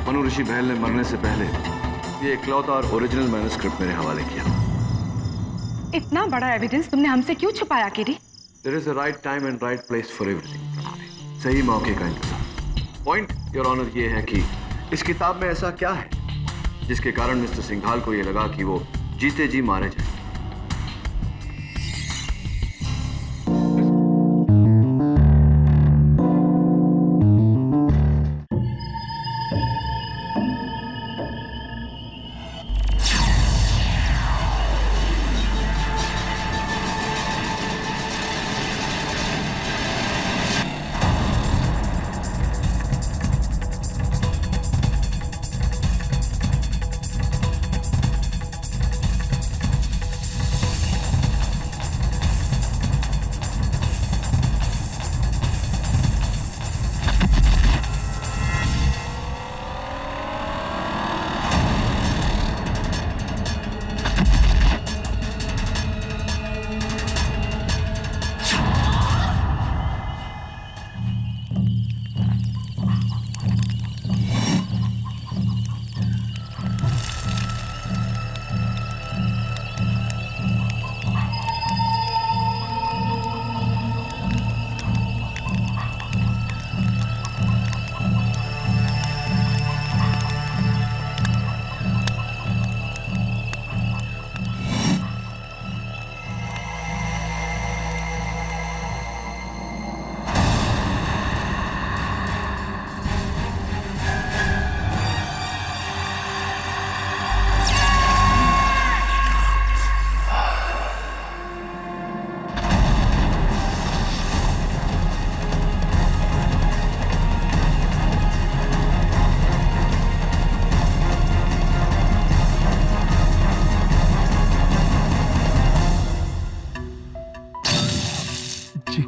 मनु ऋषि बहल ने मरने से पहले ये इकलौता और ओरिजिनल मैन्युस्क्रिप्ट मेरे हवाले किया। इतना बड़ा एविडेंस तुमने हमसे क्यों छुपाया KD? There is a right time and right place for everything, प्रणाली। सही मौके का इंतजार। पॉइंट योर ऑनर ये है कि इस किताब में ऐसा क्या है जिसके कारण मिस्टर सिंघाल को ये लगा कि वो जीते जी मारे जाए।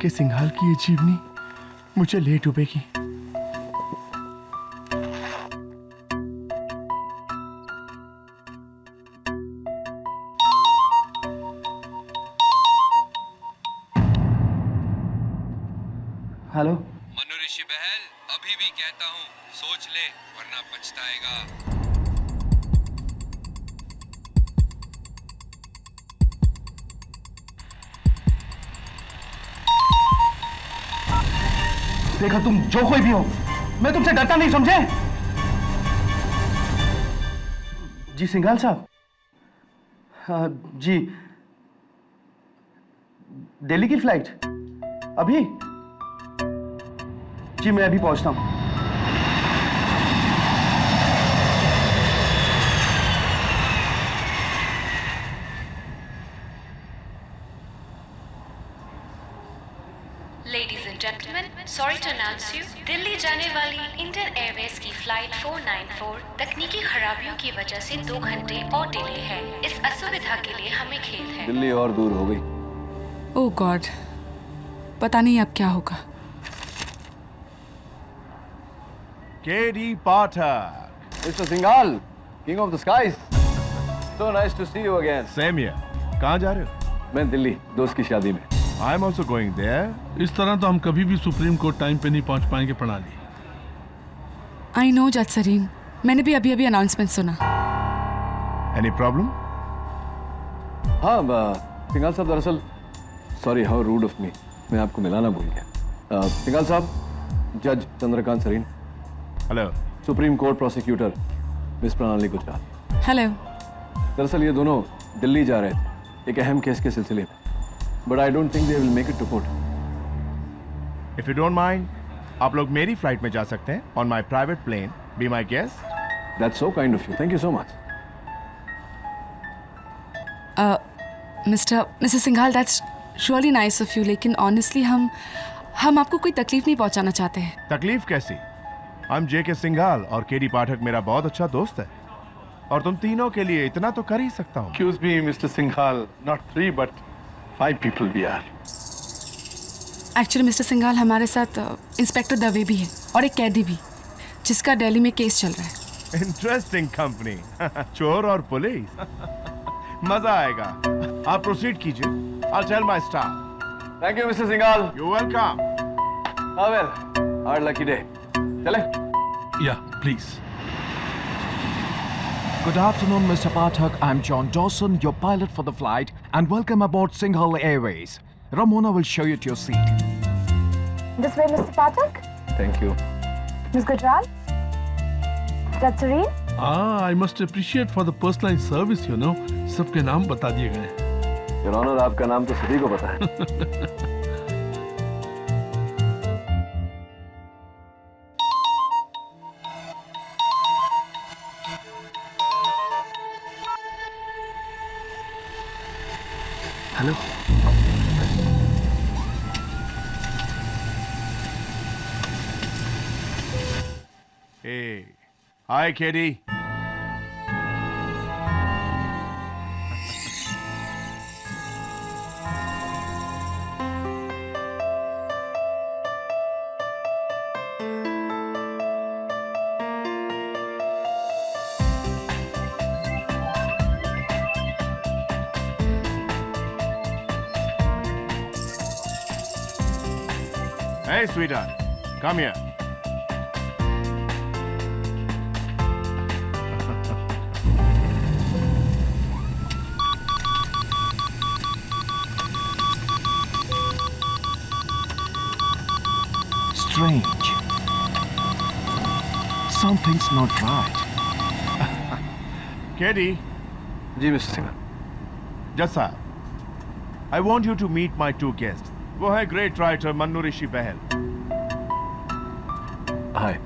के सिंघाल की ये जीवनी मुझे ले डूबेगी। हेलो मनु ऋषि बहल, अभी भी कहता हूँ सोच ले वरना पछताएगा। देखा, तुम जो कोई भी हो, मैं तुमसे डरता नहीं, समझे? जी सिंघाल साहब। जी, दिल्ली की फ्लाइट अभी? जी मैं अभी पहुंचता हूं। Ladies and gentlemen, sorry to announce you, Delhi जाने वाली इंडियन एयरवेज की फ्लाइट 494 तकनीकी खराबियों की वजह से 2 घंटे और डिले है। इस असुविधा के लिए हमें खेद है। दिल्ली और दूर हो गई। ओह गॉड, पता नहीं अब क्या होगा। KD Pathak. Mr. Singhal, King of the Skies. So nice to see you again. Same here. कहाँ जा रहे हो? मैं दिल्ली दोस्त की शादी में। I am also going there. इस तरह तो हम कभी भी सुप्रीम कोर्ट टाइम पे नहीं पहुंच पाएंगे प्रणाली। आई नो जज सरीन, मैंने भी अभी अनाउंसमेंट सुना। Any problem? हाँ सिंघाल साहब, दरअसल sorry, how rude of me, मैं आपको मिलाना भूल गया। सिंघाल साहब, जज Chandrakant Sareen. Hello. Supreme court prosecutor miss Pranali Gujral. Hello. दरअसल ये दोनों दिल्ली जा रहे थे एक अहम केस के सिलसिले में, but I don't think they will make it to court. If you don't mind, आप लोग मेरी फ्लाइट में जा सकते हैं on my private plane. Be my guest. That's so kind of you. Thank you so much. Mister Singhal, that's surely nice of you, लेकिन honestly हम आपको कोई तकलीफ नहीं पहुंचाना चाहते हैं। तकलीफ कैसी? I'm J.K. सिंघाल और केडी पाठक मेरा बहुत अच्छा दोस्त है, और तुम तीनों के लिए इतना तो कर ही सकता हूँ। Excuse me, Mr. Singhal, not 3 but 5 people we are. Actually mister Singhal, हमारे साथ इंस्पेक्टर दवे भी है और एक कैदी भी, जिसका दिल्ली में केस चल रहा है। Interesting company. चोर और पुलिस। मजा आएगा। आप प्रोसीड कीजिए। I'll tell my staff. Thank you, Mr. Singhal. You're welcome. Ah well, our lucky day. चले? या please. Good afternoon, Mr. Pathak. I'm John Dawson, your pilot for the flight, and welcome aboard Singhal Airways. Ramona will show you to your seat. This way, Mr. Pathak. Thank you. Ms. Gujral. Judge Serene. I must appreciate for the personalized service, you know. सबके नाम बता दिए गए। Your Honor, आपका नाम तो सभी को पता है। Hello. Hey, hi, Katie. Hey, sweetheart, come here. Strange. Something's not right. Katie, जी मिस्टर सिंह। Judge साहब, I want you to meet my two guests. वो है ग्रेट राइटर मन्नू ऋषि बहल। हाय।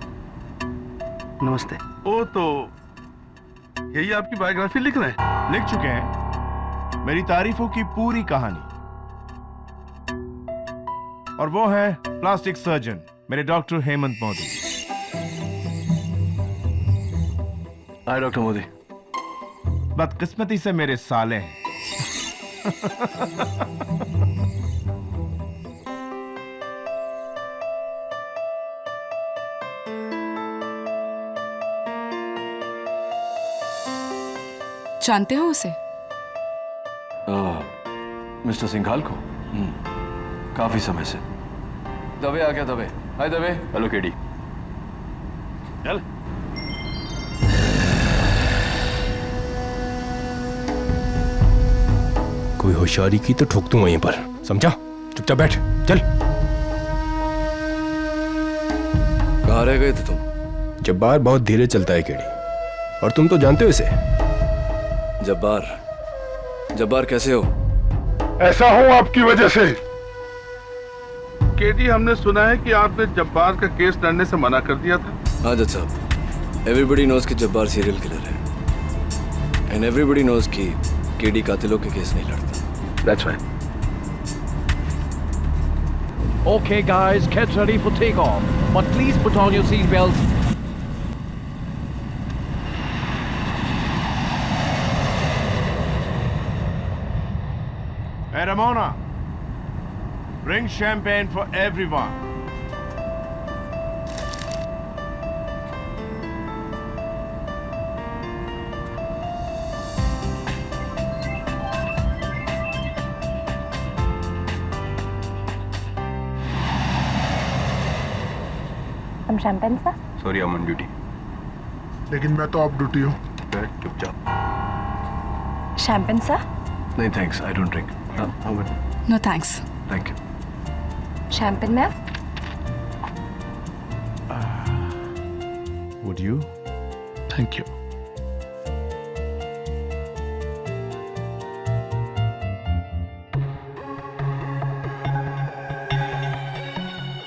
नमस्ते। ओ तो यही आपकी बायोग्राफी लिख रहे हैं? लिख चुके हैं मेरी तारीफों की पूरी कहानी। और वो है प्लास्टिक सर्जन मेरे डॉक्टर हेमंत मोदी। हाय डॉक्टर मोदी। बदकिस्मती से मेरे साले हैं। जानते हो उसे? मिस्टर सिंघाल को? काफी समय से। दबे आ गया दबे। हाय दबे। Hello KD. चल। कोई होशियारी की तो ठोक दूं वहीं पर, समझा? चुपचाप बैठ, चल। कहाँ रह गए थे तुम? जब्बार बहुत धीरे चलता है केडी, और तुम तो जानते हो इसे। जब्बार कैसे हो? ऐसा हूं आपकी वजह से। केडी, हमने सुना है कि आपने जब्बार का केस लड़ने से मना कर दिया था। हाँ जज साहब, एवरीबडी नोज कि जब्बार सीरियल किलर है, एंड एवरीबडी नोज कि केडी कातिलों के केस नहीं लड़ता। That's right. Okay, guys, get ready for takeoff. But please put on your seatbelts. Hey, Ramona, bring champagne for everyone. Some champagne, sir? Sorry, I am on duty. लेकिन मैं तो of duty हूँ। चुपचाप। Champagne, sir? नहीं thanks, I don't drink. No thanks. Thank you. Champagne, ma'am? Would you? Thank you.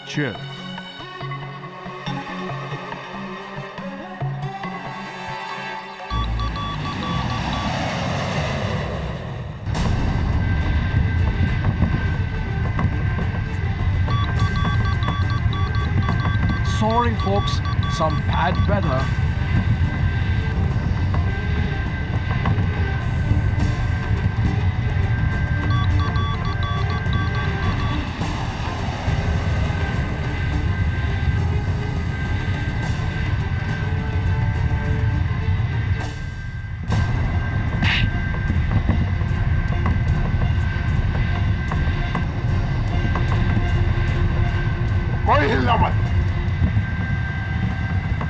Cheers. Sorry, folks, some bad weather. कोई हिलना मत,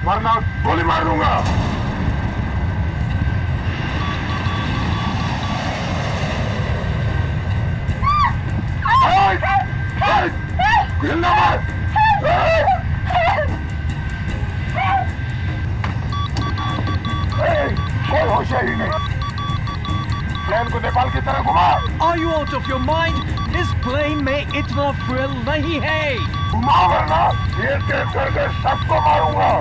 वरना गोली मार होश है ही नहीं। प्लेन को नेपाल की तरह घुमा। Are you out of your mind? इस प्लेन में इतना फ्रिल नहीं है। घुमा वरना ये टेप करके सबको मारूंगा।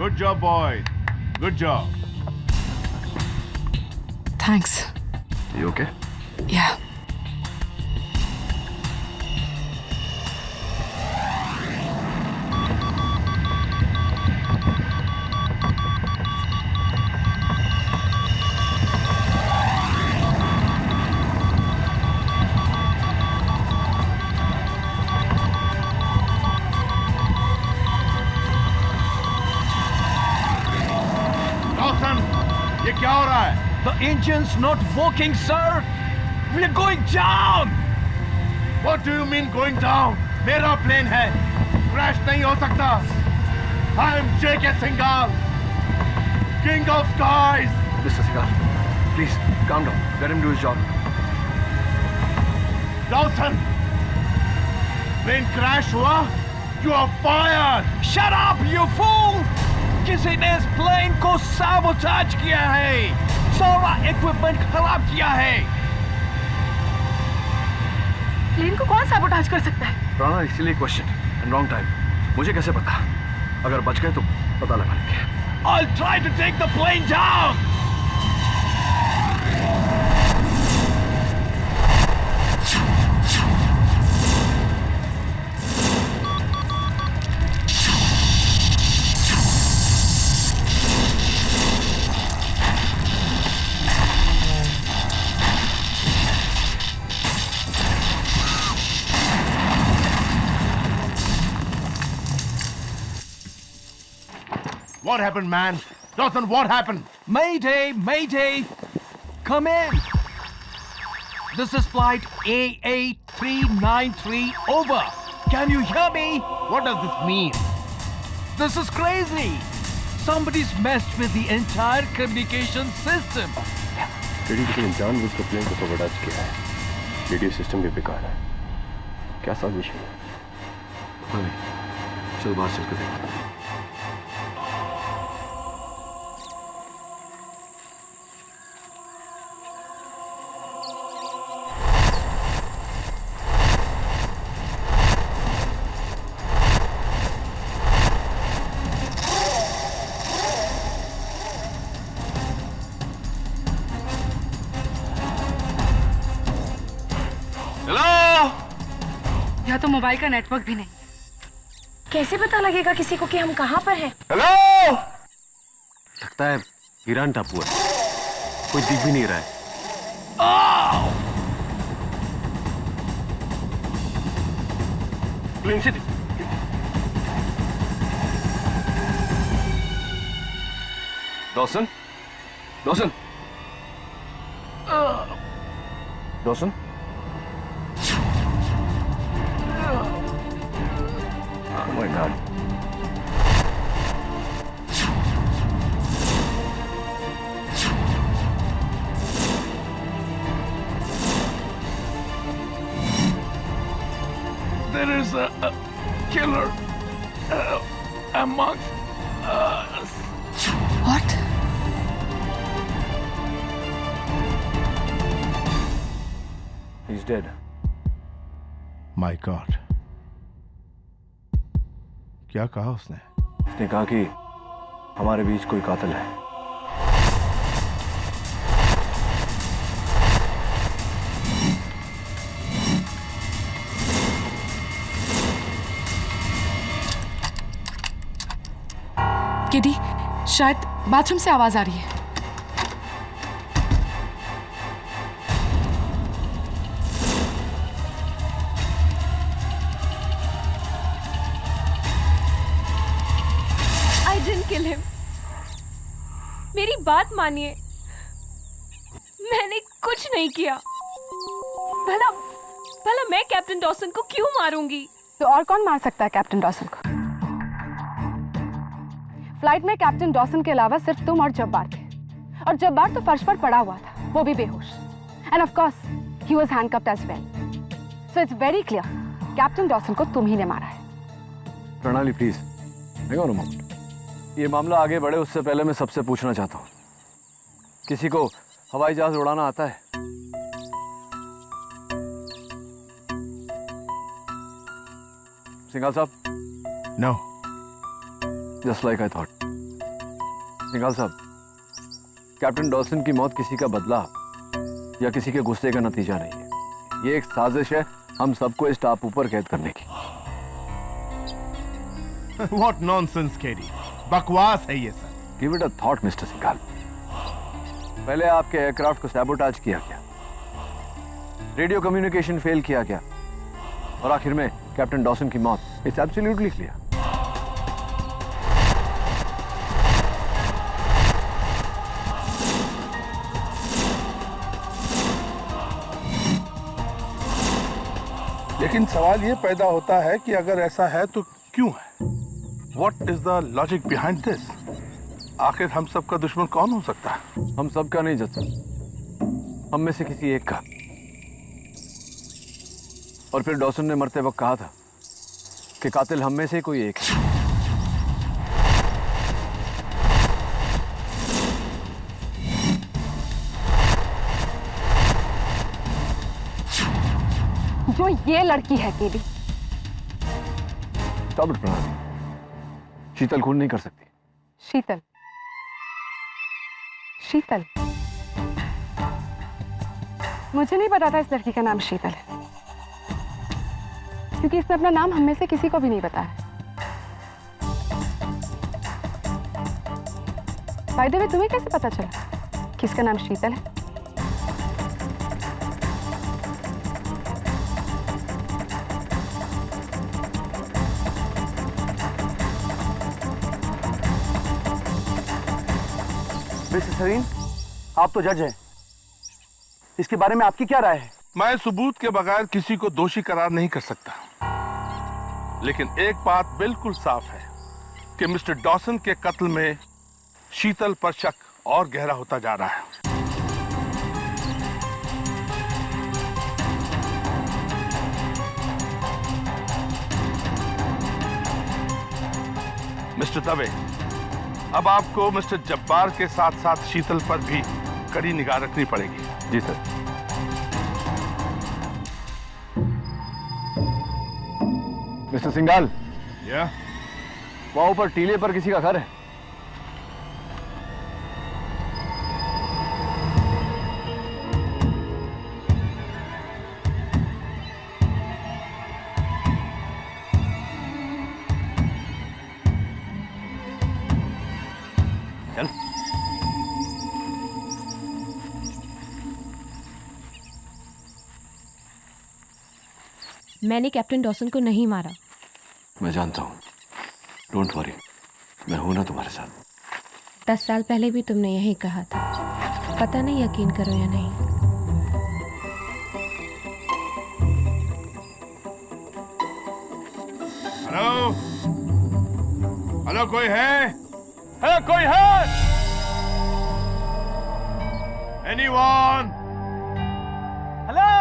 Good job, boy. Good job. Thanks. You okay? Yeah. ये क्या हो रहा है? The engine's not working, sir. We are going down. What do you mean going down? मेरा प्लेन है, क्रैश नहीं हो सकता। I am J.K. Singhal, King of Skies. Mr. Singhal, please calm down. Let him do his job. Dawson, plane crash हुआ? You are fired. Shut up, you fool! किसी ने इस plane को साबोटाज किया है, सारा इक्विपमेंट खराब किया है। प्लेन को कौन साबोटाज कर सकता है? राणा, इसीलिए क्वेश्चन एंड रॉन्ग टाइम। मुझे कैसे पता? अगर बच गए तो पता लगा लेंगे। I'll try to take the plane down. What happened, man? Dawson, what happened? Mayday, mayday. Come in. This is flight AA393 over. Can you hear me? What does this mean? This is crazy. Somebody's messed with the entire communication system. Critical जानबूझ कर plane को साबोटाज किया है। Radio system भी बेकार है। क्या solution है? चल बाहर चल कर देखते हैं। यहाँ तो मोबाइल का नेटवर्क भी नहीं। कैसे पता लगेगा किसी को कि हम कहाँ पर हैं? हेलो, लगता है ईरान टापू है, कोई दिख भी नहीं रहा है। प्लेन से Dawson, Dawson, Dawson, oh my God. There is a killer amongst us. What? He's dead. My God. क्या कहा उसने? उसने कहा कि हमारे बीच कोई कातिल है। केडी, शायद बाथरूम से आवाज आ रही है। Kill him. मेरी बात मानिए, मैंने कुछ नहीं किया। भला भला मैं कैप्टन डॉसन को क्यों मारूंगी? तो और कौन मार सकता है कैप्टन डॉसन को? फ्लाइट में कैप्टन डॉसन के अलावा सिर्फ तुम और जब्बार थे, और जब्बार तो फर्श पर पड़ा हुआ था, वो भी बेहोश। And of course he was handcuffed as well. So it's very clear, captain Dawson को तुम ही ने मारा है। प्रणाली प्लीज, ये मामला आगे बढ़े उससे पहले मैं सबसे पूछना चाहता हूँ, किसी को हवाई जहाज उड़ाना आता है? सिंघाल साहब? No. Just like I thought. Singhal साहब, कैप्टन डॉसन की मौत किसी का बदला या किसी के गुस्से का नतीजा नहीं है। ये एक साजिश है हम सबको इस टापू पर कैद करने की। What nonsense, KD. बकवास है ये सब। Give it a thought, mister Singhal. पहले आपके एयरक्राफ्ट को सैबोटाज किया गया, रेडियो कम्युनिकेशन फेल किया गया, और आखिर में कैप्टन डॉसन की मौत। It's absolutely clear. लेकिन सवाल ये पैदा होता है कि अगर ऐसा है तो क्यों है? What is the logic behind this? आखिर हम सबका दुश्मन कौन हो सकता है? हम सबका नहीं जज, हम में से किसी एक का। और फिर डॉसन ने मरते वक्त कहा था कि कातिल हम में से कोई एक है। जो ये लड़की है केडी। स्टॉप इट प्रणाली, शीतल खून नहीं कर सकती। शीतल? शीतल? मुझे नहीं पता था इस लड़की का नाम शीतल है, क्योंकि इसने अपना नाम हम में से किसी को भी नहीं बताया। बाय द वे, तुम्हें कैसे पता चला कि इसका नाम शीतल है? मिस्टर सरीन, आप तो जज हैं, इसके बारे में आपकी क्या राय है? मैं सबूत के बगैर किसी को दोषी करार नहीं कर सकता, लेकिन एक बात बिल्कुल साफ है कि मिस्टर डॉसन के कत्ल में शीतल पर शक और गहरा होता जा रहा है। मिस्टर दवे, अब आपको मिस्टर जब्बार के साथ साथ शीतल पर भी कड़ी निगाह रखनी पड़ेगी। जी सर। मिस्टर सिंघाल, वहां ऊपर टीले पर किसी का घर है? चल। मैंने कैप्टन डॉसन को नहीं मारा। मैं जानता हूँ, डोंट वरी, मैं हूं ना तुम्हारे साथ। 10 साल पहले भी तुमने यही कहा था, पता नहीं यकीन करो या नहीं। हेलो हेलो, कोई है? हेलो, कोई है? एनीवन? हेलो,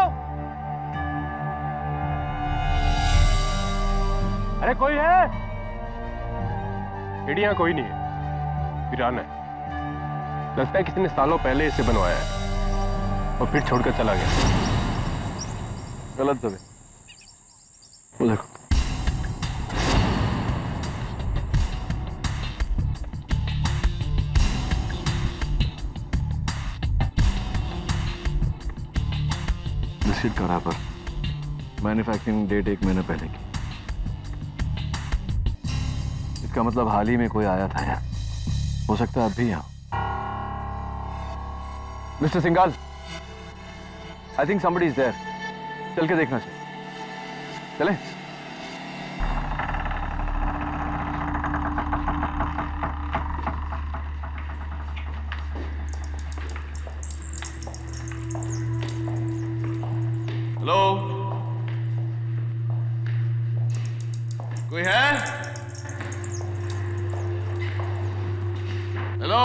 अरे कोई है? यहाँ कोई नहीं है, वीरान है। लगता है किसी ने सालों पहले इसे बनवाया है और फिर छोड़कर चला गया। गलत दबे, वो देखो। रिसीट करा पर मैन्युफैक्चरिंग डेट 1 महीना पहले की। इसका मतलब हाल ही में कोई आया था यहाँ, हो सकता है अब भी यहाँ। Mister Singhal, I think somebody is there। चल के देखना चाहिए। चलें? हेलो, कोई है? हेलो,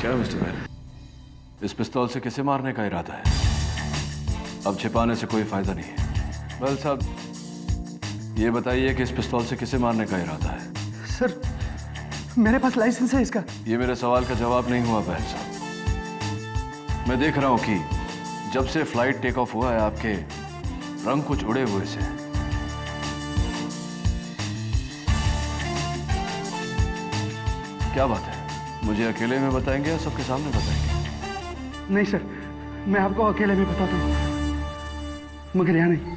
क्या मिस्टर मैन, इस पिस्तौल से किसे मारने का इरादा है? अब छिपाने से कोई फायदा नहीं है। वेल साहब, ये बताइए कि इस पिस्तौल से किसे मारने का इरादा है? सर, मेरे पास लाइसेंस है इसका। ये मेरे सवाल का जवाब नहीं हुआ बहल साहब। मैं देख रहा हूं कि जब से फ्लाइट टेक ऑफ हुआ है आपके रंग कुछ उड़े हुए से हैं। क्या बात है? मुझे अकेले में बताएंगे या सबके सामने बताएंगे? नहीं सर, मैं आपको अकेले में बताता हूँ, मगर यहाँ नहीं।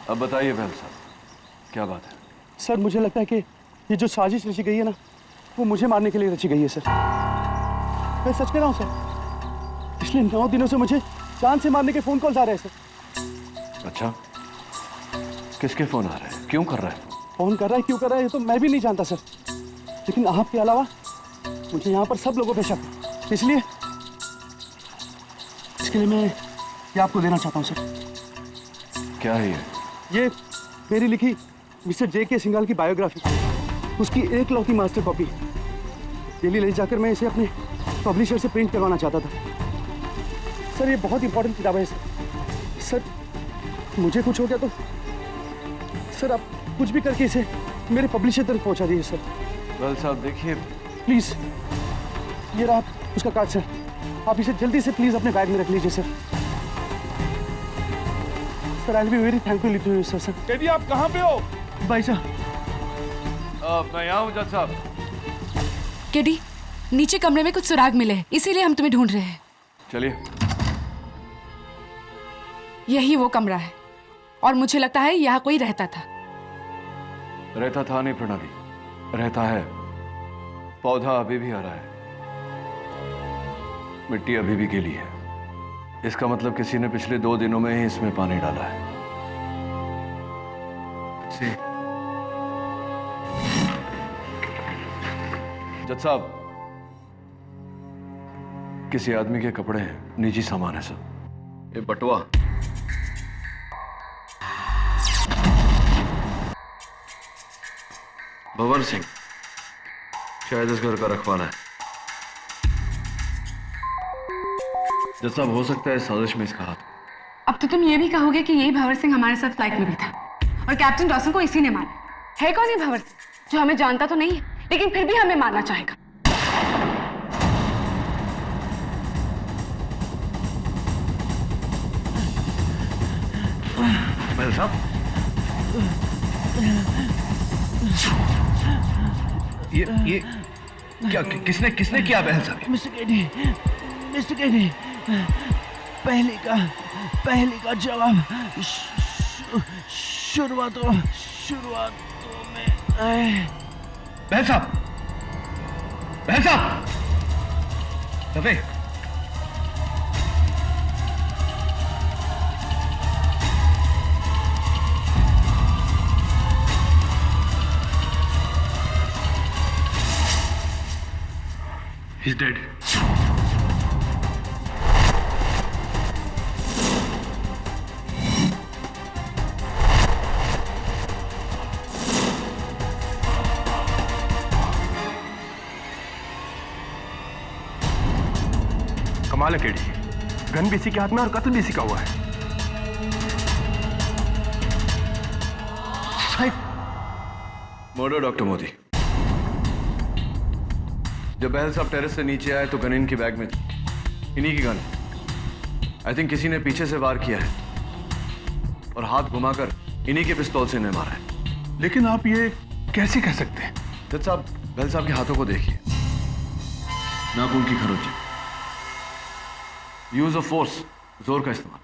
अब बताइए बहल साहब, क्या बात है? सर, मुझे लगता है कि ये जो साजिश रची गई है ना, वो मुझे मारने के लिए रची गई है सर। मैं सच कह रहा हूँ सर, पिछले 9 दिनों से मुझे जान से मारने के फोन कॉल्स आ रहे हैं सर। अच्छा, किसके फोन आ रहे हैं? क्यों कर रहा है? फोन कर रहा है, क्यों कर रहा है, ये तो मैं भी नहीं जानता सर। लेकिन आपके अलावा मुझे यहाँ पर सब लोगों पे शक है, इसलिए इसके लिए मैं ये आपको देना चाहता हूँ सर। क्या है ये मेरी लिखी मिस्टर जे.के. सिंघाल की बायोग्राफी, उसकी एकलौती मास्टर कॉपी। दिल्ली ले जाकर मैं इसे अपने पब्लिशर से प्रिंट करवाना चाहता था सर। ये बहुत इंपॉर्टेंट किताब है सर। मुझे कुछ हो गया तो सर आप कुछ भी करके इसे मेरे पब्लिशर तक पहुंचा दीजिए सर। वेल साहब, देखिए प्लीज, ये रहा उसका कार्ड सर। आप इसे जल्दी से प्लीज अपने बैग में रख लीजिए sir. Sir, I will be very thankful to you sir. Teddy, आप कहाँ पे हो? भाई साहब, मैं यहाँ हूँ जज साहब। केडी, नीचे कमरे में कुछ सुराग मिले हैं, इसीलिए हम तुम्हें ढूंढ रहे हैं। चलिए। यही वो कमरा है और मुझे लगता है यहाँ कोई रहता था। रहता था नहीं प्रणाली, रहता है। पौधा अभी भी हरा है, मिट्टी अभी भी गीली है। इसका मतलब किसी ने पिछले 2 दिनों में ही इसमें पानी डाला है। जज साहब, किसी आदमी के कपड़े हैं, निजी सामान है सब। ये बटुआ भवन सिंह, शायद इस घर का रखवाला है। जज साहब, हो सकता है साजिश में इसका हाथ। अब तो तुम ये भी कहोगे कि यही भंवर सिंह हमारे साथ फ्लाइट में भी था और कैप्टन डॉसन को इसी ने मारा है। कौन है भंवर सिंह, जो हमें जानता तो नहीं है लेकिन फिर भी हमें मारना चाहेगा? महल साहब, ये क्या, किसने किया महल साहब? मिस्टर केडी, पहले का जवाब शुरुआतों में। महल साहब, सफे, he's dead. कमाल है केडी, गन भी इसी के हाथ में और कत्ल भी इसी का हुआ है। Murder doctor Modi. जब बहल साहब टेरेस से नीचे आए तो गन इनकी बैग में थी, इन्हीं की गन। आई थिंक किसी ने पीछे से वार किया है और हाथ घुमाकर इन्हीं के पिस्तौल से इन्हें मारा है। लेकिन आप ये कैसे कह सकते हैं? जज साहब, बहल साहब के हाथों को देखिए, नाखून की खरोंची, यूज ऑफ फोर्स, जोर का इस्तेमाल।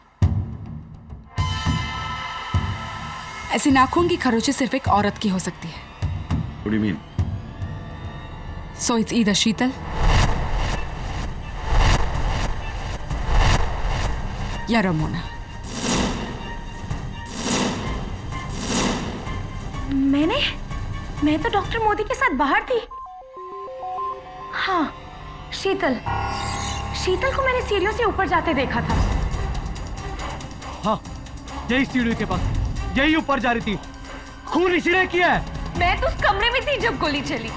ऐसी नाखून की खरोंची सिर्फ एक औरत की हो सकती है। What do you mean? So it's either शीतल या रमोना। मैं तो डॉक्टर मोदी के साथ बाहर थी। हाँ, शीतल को मैंने सीढ़ियों से ऊपर जाते देखा था। हाँ, यही सीढ़ियों के पास, यही ऊपर जा रही थी। खून इसी ने किया है। मैं तो उस कमरे में थी जब गोली चली।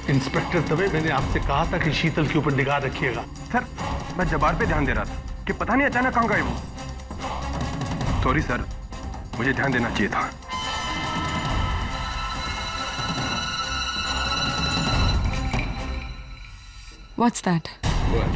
इंस्पेक्टर दवे, मैंने आपसे कहा था कि शीतल के ऊपर निगाह रखिएगा। सर, मैं जबार पे ध्यान दे रहा था कि पता नहीं अचानक कहाँ गए वो। सॉरी सर, मुझे ध्यान देना चाहिए था। What's that? What?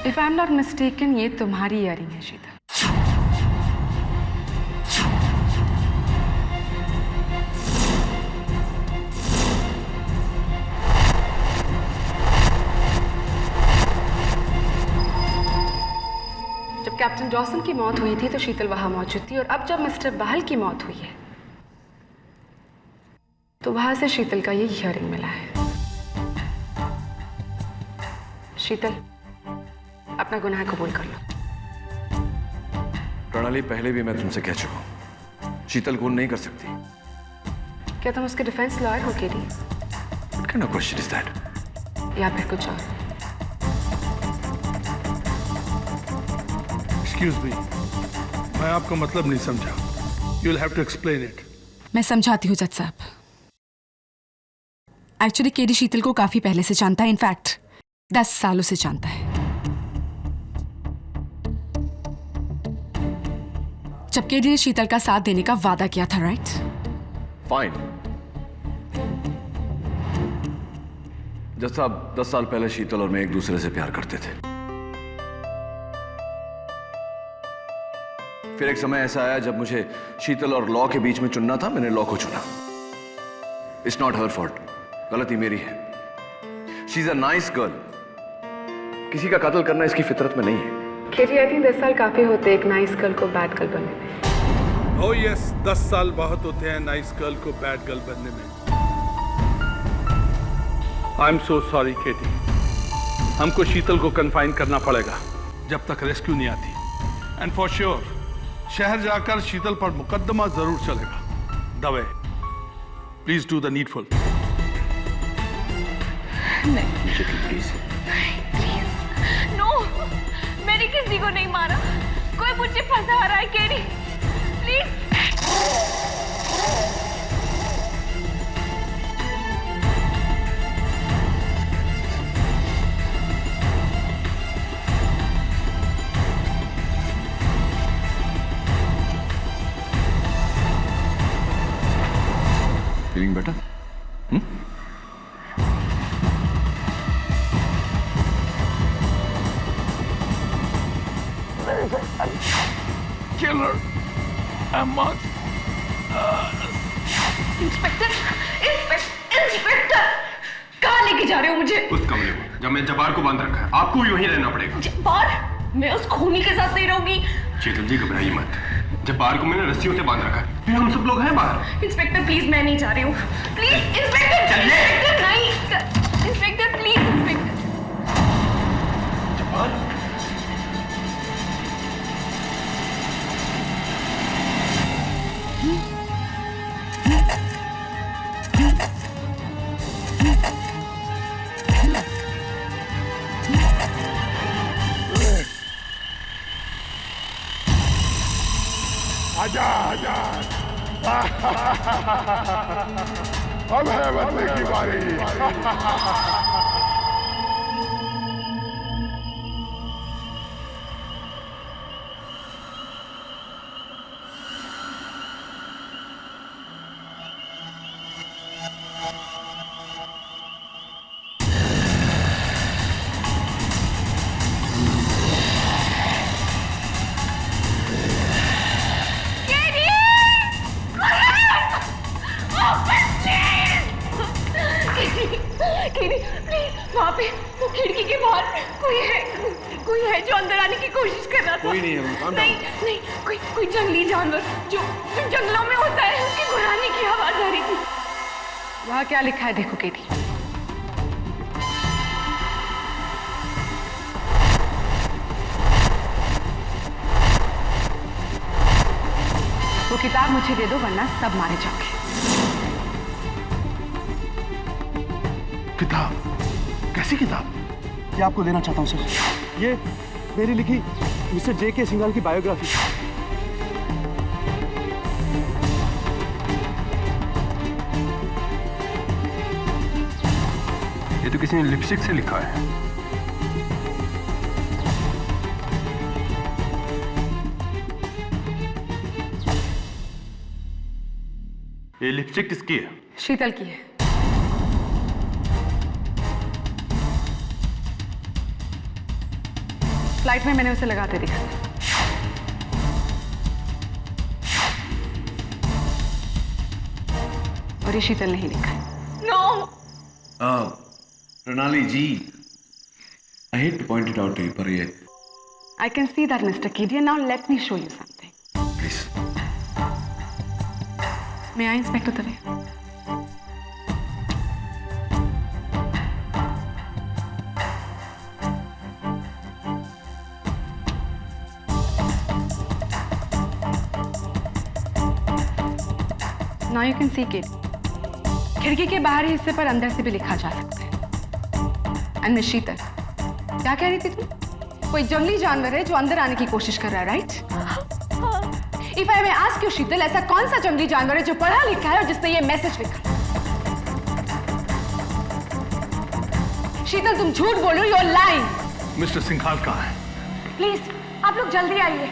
If I'm not mistaken, ये तुम्हारी इयरिंग है शीतल। जब कैप्टन डॉसन की मौत हुई थी तो शीतल वहां मौजूद थी, और अब जब मिस्टर बहल की मौत हुई है तो वहां से शीतल का ये इयरिंग मिला है। शीतल, अपना गुनाह कबूल कर लो। प्रणाली, पहले भी मैं तुमसे कह चुका हूं, शीतल खून नहीं कर सकती। क्या तुम उसके डिफेंस लॉयर हो KD? What kind of question is that? या फिर कुछ और? Excuse me, मैं आपका मतलब नहीं समझा। You'll have to explain it. मैं समझाती हूँ जज साहब। एक्चुअली केडी शीतल को काफी पहले से जानता है, इनफैक्ट 10 सालों से जानता है। जब केडी ने शीतल का साथ देने का वादा किया था, राइट? फाइन। जज साहब, 10 साल पहले शीतल और मैं एक दूसरे से प्यार करते थे। फिर एक समय ऐसा आया जब मुझे शीतल और लॉ के बीच में चुनना था, मैंने लॉ को चुना। इट्स नॉट हर फॉल्ट, गलती मेरी है। She is a nice girl. किसी का कत्ल करना इसकी फितरत में नहीं है। केडी, आई थिंक 10 साल काफी होते एक नाइस गर्ल को बैड गर्ल बनने में। Oh yes, 10 साल बहुत होते हैं नाइस गर्ल को बैड गर्ल बनने में। I'm so sorry, केटी। हमको शीतल को कन्फाइन करना पड़ेगा जब तक रेस्क्यू नहीं आती। एंड फॉर श्योर शहर जाकर शीतल पर मुकदमा जरूर चलेगा। Dave, please do the needful. नीचे की प्लीज। नो, मैंने किसी को नहीं मारा। कोई मुझे फंसा रहा है KD, please. Feeling better? Killer, Ahmad. Inspector, कहाँ लेके जा रहे हो मुझे? उस कमरे में जब मैं जबार को बांध रखा है। आपको यूं ही रहना पड़ेगा। जब्बार? मैं उस खूनी के साथ नहीं रहूंगी। शीतल जी, घबराइए मत। जब्बार को मैंने रस्सियों से बांध रखा है। फिर हम सब लोग हैं बाहर। इंस्पेक्टर प्लीज, मैं नहीं जा रही हूँ। प्लीज इंस्पेक्टर, इंस्पेक्टर नहीं, इंस्पेक्टर प्लीज, इंस्पेक्टर। जब्बार, आजा आजा अब है बदले की बारी। वहाँ पे वो खिड़की के बाहर कोई है जो अंदर आने की कोशिश कर रहा था। कोई नहीं है। नहीं, कोई जंगली जानवर जो जंगलों में होता है, उसकी गुर्राने की आवाज आ रही थी। वहाँ क्या लिखा है देखो केटी। वो किताब मुझे दे दो वरना सब मारे जाओगे। किताब? कैसी किताब? ये आपको देना चाहता हूँ सर। ये मेरी लिखी मिस्टर जे.के. सिंघाल की बायोग्राफी। ये तो किसी ने लिपस्टिक से लिखा है। ये लिपस्टिक किसकी है? शीतल की है। फ्लाइट में मैंने उसे लगाते देखा। और ये शीतल नहीं लिखा है। No! प्रणाली जी, I hate to point it out to you, पर ये I can see that, Mr. Kedia. Now let me show you something. please. May I, Inspector Dave? Now you can see Kate. खिड़की के बाहरी हिस्से पर अंदर से भी लिखा जा सकता है। एंड मिस शीतल, क्या कह रही थी तुम? कोई जंगली जानवर है जो अंदर आने की कोशिश कर रहा है, right? If I may ask you Sheetal, ऐसा कौन सा जंगली जानवर है जो पढ़ा लिखा है और जिसने ये मैसेज लिखा? शीतल, तुम झूठ बोल रही हो, you are lying. Mister Singhal कहाँ है? प्लीज आप लोग जल्दी आइए।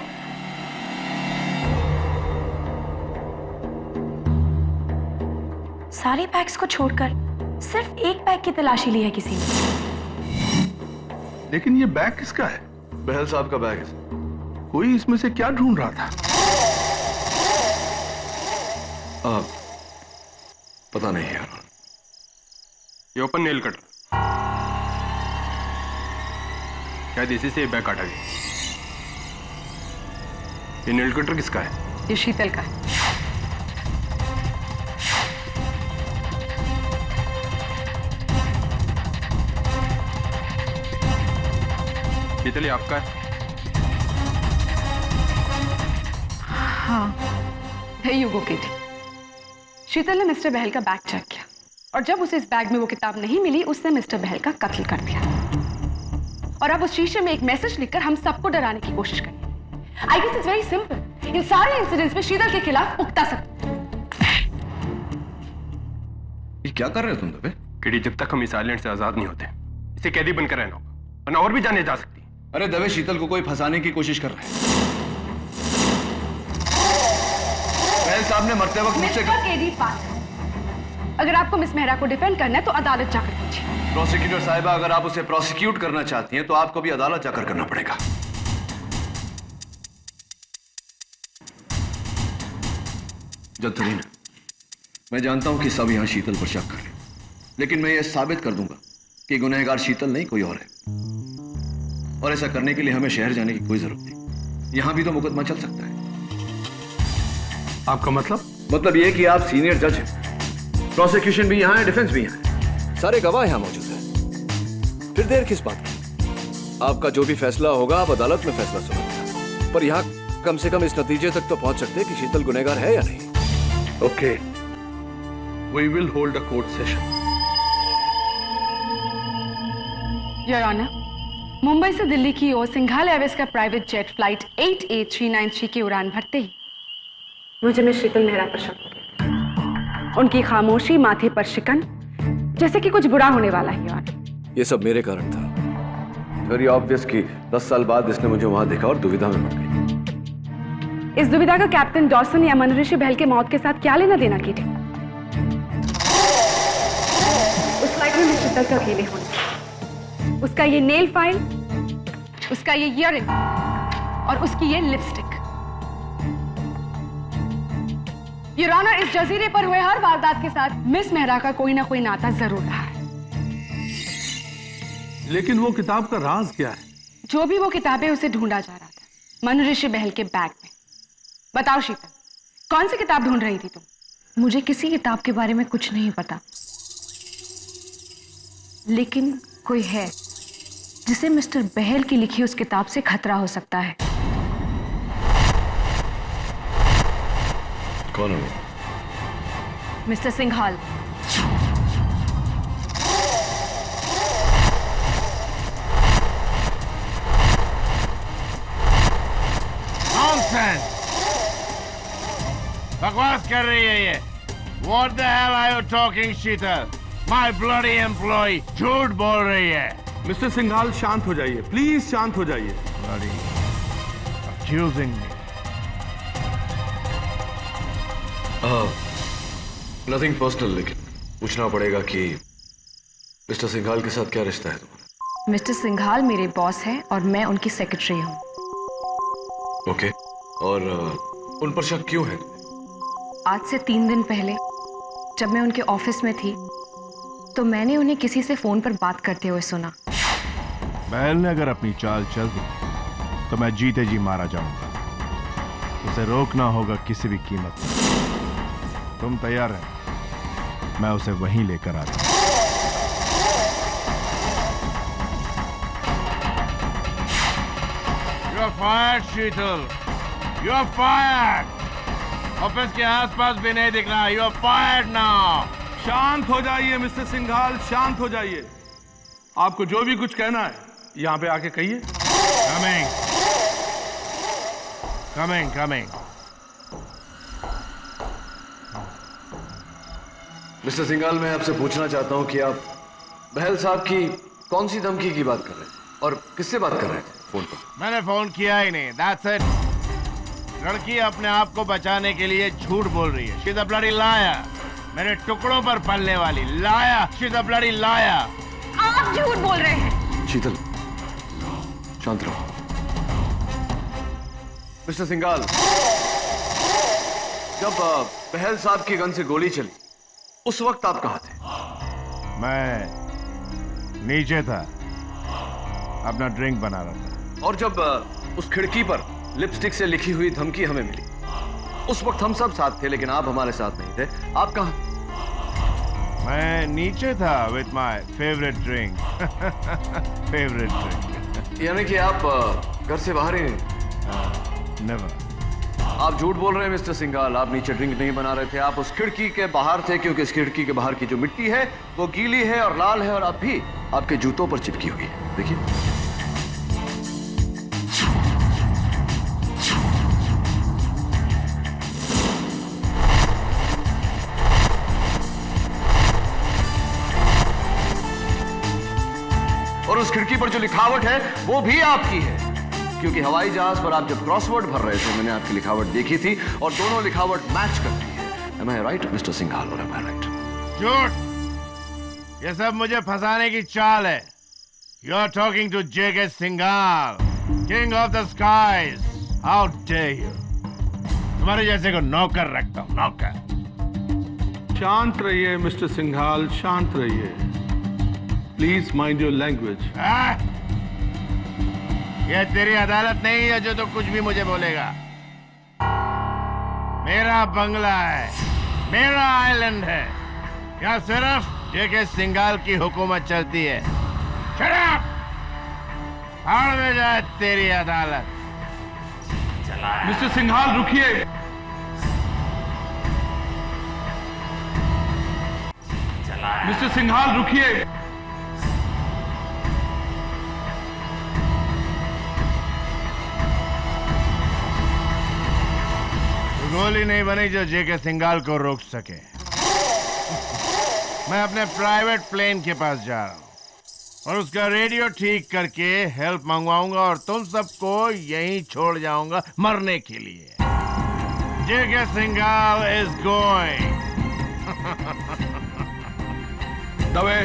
सारे बैग्स को छोड़कर सिर्फ एक बैग की तलाशी ली है किसी ने। लेकिन ये बैग किसका है? बहल साहब का बैग है। कोई इसमें से क्या ढूंढ रहा था? पता नहीं यार। ये ओपन नेल कटर, शायद इसी से बैग काटा गया। ये नेल कटर किसका है? ये शीतल का है। शीतल, ये आपका है? हाँ, There you go, Katie. शीतल ने मिस्टर बहल का बैग चेक किया और जब उसे इस बैग में वो किताब नहीं मिली, उसने मिस्टर बहल का कत्ल कर दिया। और अब उस शीशे में एक मैसेज लिखकर हम सबको डराने की कोशिश करें। I guess it's very simple. इन सारे इंसिडेंट्स में शीतल के खिलाफ पुख्ता सबूत। ये क्या कर रहे हो तुम दबे? किडी, जब तक हम इस आइलैंड से आजाद नहीं होते, इसे कैदी बनकर रहना होगा, वरना और भी जाने जा सकती। अरे दबे, शीतल को कोई फंसाने की कोशिश कर रहा है। बहल साहब ने मरते वक्त मुझसे केडी पास। अगर आपको मिस मेहरा को डिफेंड करना है तो अदालत जाकर कीजिए। प्रोसिक्यूटर साहिबा, अगर आप उसे प्रोसिक्यूट करना चाहती हैं तो आपको भी अदालत जाकर करना पड़ेगा। जतरीन, मैं जानता हूं कि सब यहां शीतल पर शक कर रहे हैं, लेकिन मैं यह साबित कर दूंगा कि गुनहगार शीतल नहीं कोई और है। और ऐसा करने के लिए हमें शहर जाने की कोई जरूरत नहीं। यहां भी तो मुकदमा चल सकता है। आपका मतलब? मतलब यह कि आप सीनियर जज हैं, प्रोसिक्यूशन भी यहां है, डिफेंस भी यहां है, सारे गवाह यहां मौजूद हैं। फिर देर किस बात की? आपका जो भी फैसला होगा आप अदालत में फैसला सुनाएंगे, पर यहां कम से कम इस नतीजे तक तो पहुंच सकते हैं कि शीतल गुनहगार है या नहीं। Okay, we will hold a court session. Your honour, Mumbai से दिल्ली की ओर सिंघाल एयरवेज का प्राइवेट जेट फ्लाइट 8839 की उड़ान भरते ही मुझे मिस शीतल मेहरा पर शक हो गया। उनकी खामोशी, माथे पर शिकन, जैसे कि कुछ बुरा होने वाला है। ये सब मेरे कारण था। वेरी ऑब्वियस कि 10 साल बाद इसने मुझे वहां देखा और दुविधा में पड़ गई। इस दुविधा का कैप्टन डॉसन या मनऋषि बहल के मौत के साथ क्या लेना देना की थी? उस फ्लाइट में मिस शीतल का अकेले होना, उसका ये नेल फाइल, उसका ये ईयरिंग और उसकी ये लिपस्टिक। योर ऑनर, इस जजीरे पर हुए हर वारदात के साथ मिस मेहरा का कोई ना कोई नाता जरूर रहा है। लेकिन वो किताब का राज क्या है? जो भी वो किताबें उसे ढूंढा जा रहा था मनऋषि बहल के बैग में। बताओ शीतल, कौन सी किताब ढूंढ रही थी तुम? मुझे किसी किताब के बारे में कुछ नहीं पता, लेकिन कोई है जिसे मिस्टर बहल की लिखी उस किताब से खतरा हो सकता है। कौन है वो? मिस्टर सिंघाल। Nonsense! बकवास कर रही है ये। What the hell are you talking, Sheetal? My bloody employee झूठ बोल रही है। मिस्टर सिंघाल, शांत हो जाइए, प्लीज शांत हो जाइए। Bloody accusing me. Nothing personal, लेकिन पूछना पड़ेगा कि मिस्टर सिंघाल के साथ क्या रिश्ता है तुम्हारा? मिस्टर सिंघाल मेरे बॉस हैं और मैं उनकी सेक्रेटरी हूँ। ओके, और उन पर शक क्यों है? आज से 3 दिन पहले जब मैं उनके ऑफिस में थी तो मैंने उन्हें किसी से फोन पर बात करते हुए सुना। बहल ने अगर अपनी चाल चल दी तो मैं जीते जी मारा जाऊंगा। उसे रोकना होगा किसी भी कीमत पर। तुम तैयार है? मैं उसे वहीं लेकर आता हूं। You're fired, Sheetal. You're fired। Office के आसपास भी नहीं दिख रहा। You're fired now। शांत हो जाइए मिस्टर सिंघाल, शांत हो जाइए। आपको जो भी कुछ कहना है यहाँ पे आके कहिए। Coming। मिस्टर सिंघाल, मैं आपसे पूछना चाहता हूं कि आप बहल साहब की कौन सी धमकी की बात कर रहे थे और किससे बात कर रहे थे फोन पर? मैंने फोन किया ही नहीं। That's it। लड़की अपने आप को बचाने के लिए झूठ बोल रही है। She's a bloody liar। मेरे टुकड़ों पर पलने वाली लाया। She's a bloody liar। आप झूठ बोल रहे हैं। शीतल, शांत रहो। मिस्टर सिंघाल, जब बहल साहब की गन से गोली चली उस वक्त आप कहां थे? मैं नीचे था, अपना ड्रिंक बना रहा था। और जब उस खिड़की पर लिपस्टिक से लिखी हुई धमकी हमें मिली उस वक्त हम सब साथ थे, लेकिन आप हमारे साथ नहीं थे। आप कहां? मैं नीचे था with my favourite drink. Favourite drink. यानी कि आप घर से बाहर ही नहीं? नेवर। आप झूठ बोल रहे हैं मिस्टर सिंघाल। आप नीचे ड्रिंक नहीं बना रहे थे, आप उस खिड़की के बाहर थे, क्योंकि इस खिड़की के बाहर की जो मिट्टी है वो गीली है और लाल है और अब भी आपके जूतों पर चिपकी हुई है। देखिए। और उस खिड़की पर जो लिखावट है वो भी आपकी है, क्योंकि हवाई जहाज पर आप जब क्रॉसवर्ड भर रहे थे मैंने आपकी लिखावट देखी थी और दोनों लिखावट मैच करती है। Am I right, mister Singhal, और am I right? झूठ। ये सब मुझे फंसाने की चाल है। You are talking to J.K. Singhal, King of the Skies। How dare you? तुम्हारे जैसे को नौकर रखता हूँ, नौकर। शांत रहिए मिस्टर सिंघाल, शांत रहिए। Please mind your language. यह तेरी अदालत नहीं है जो तो कुछ भी मुझे बोलेगा। मेरा बंगला है, मेरा आइलैंड है, यहाँ सिर्फ J.K. सिंघाल की हुकूमत चलती है। Shut up! भाड़ में जाए तेरी अदालत। मिस्टर सिंघाल, रुकिए। मिस्टर सिंघाल, रुकिए। गोली नहीं बनी जो जेके सिंघाल को रोक सके। मैं अपने प्राइवेट प्लेन के पास जा रहा हूँ और उसका रेडियो ठीक करके हेल्प मंगवाऊंगा और तुम सबको यहीं छोड़ जाऊंगा मरने के लिए। JK Singhal is going. Dave,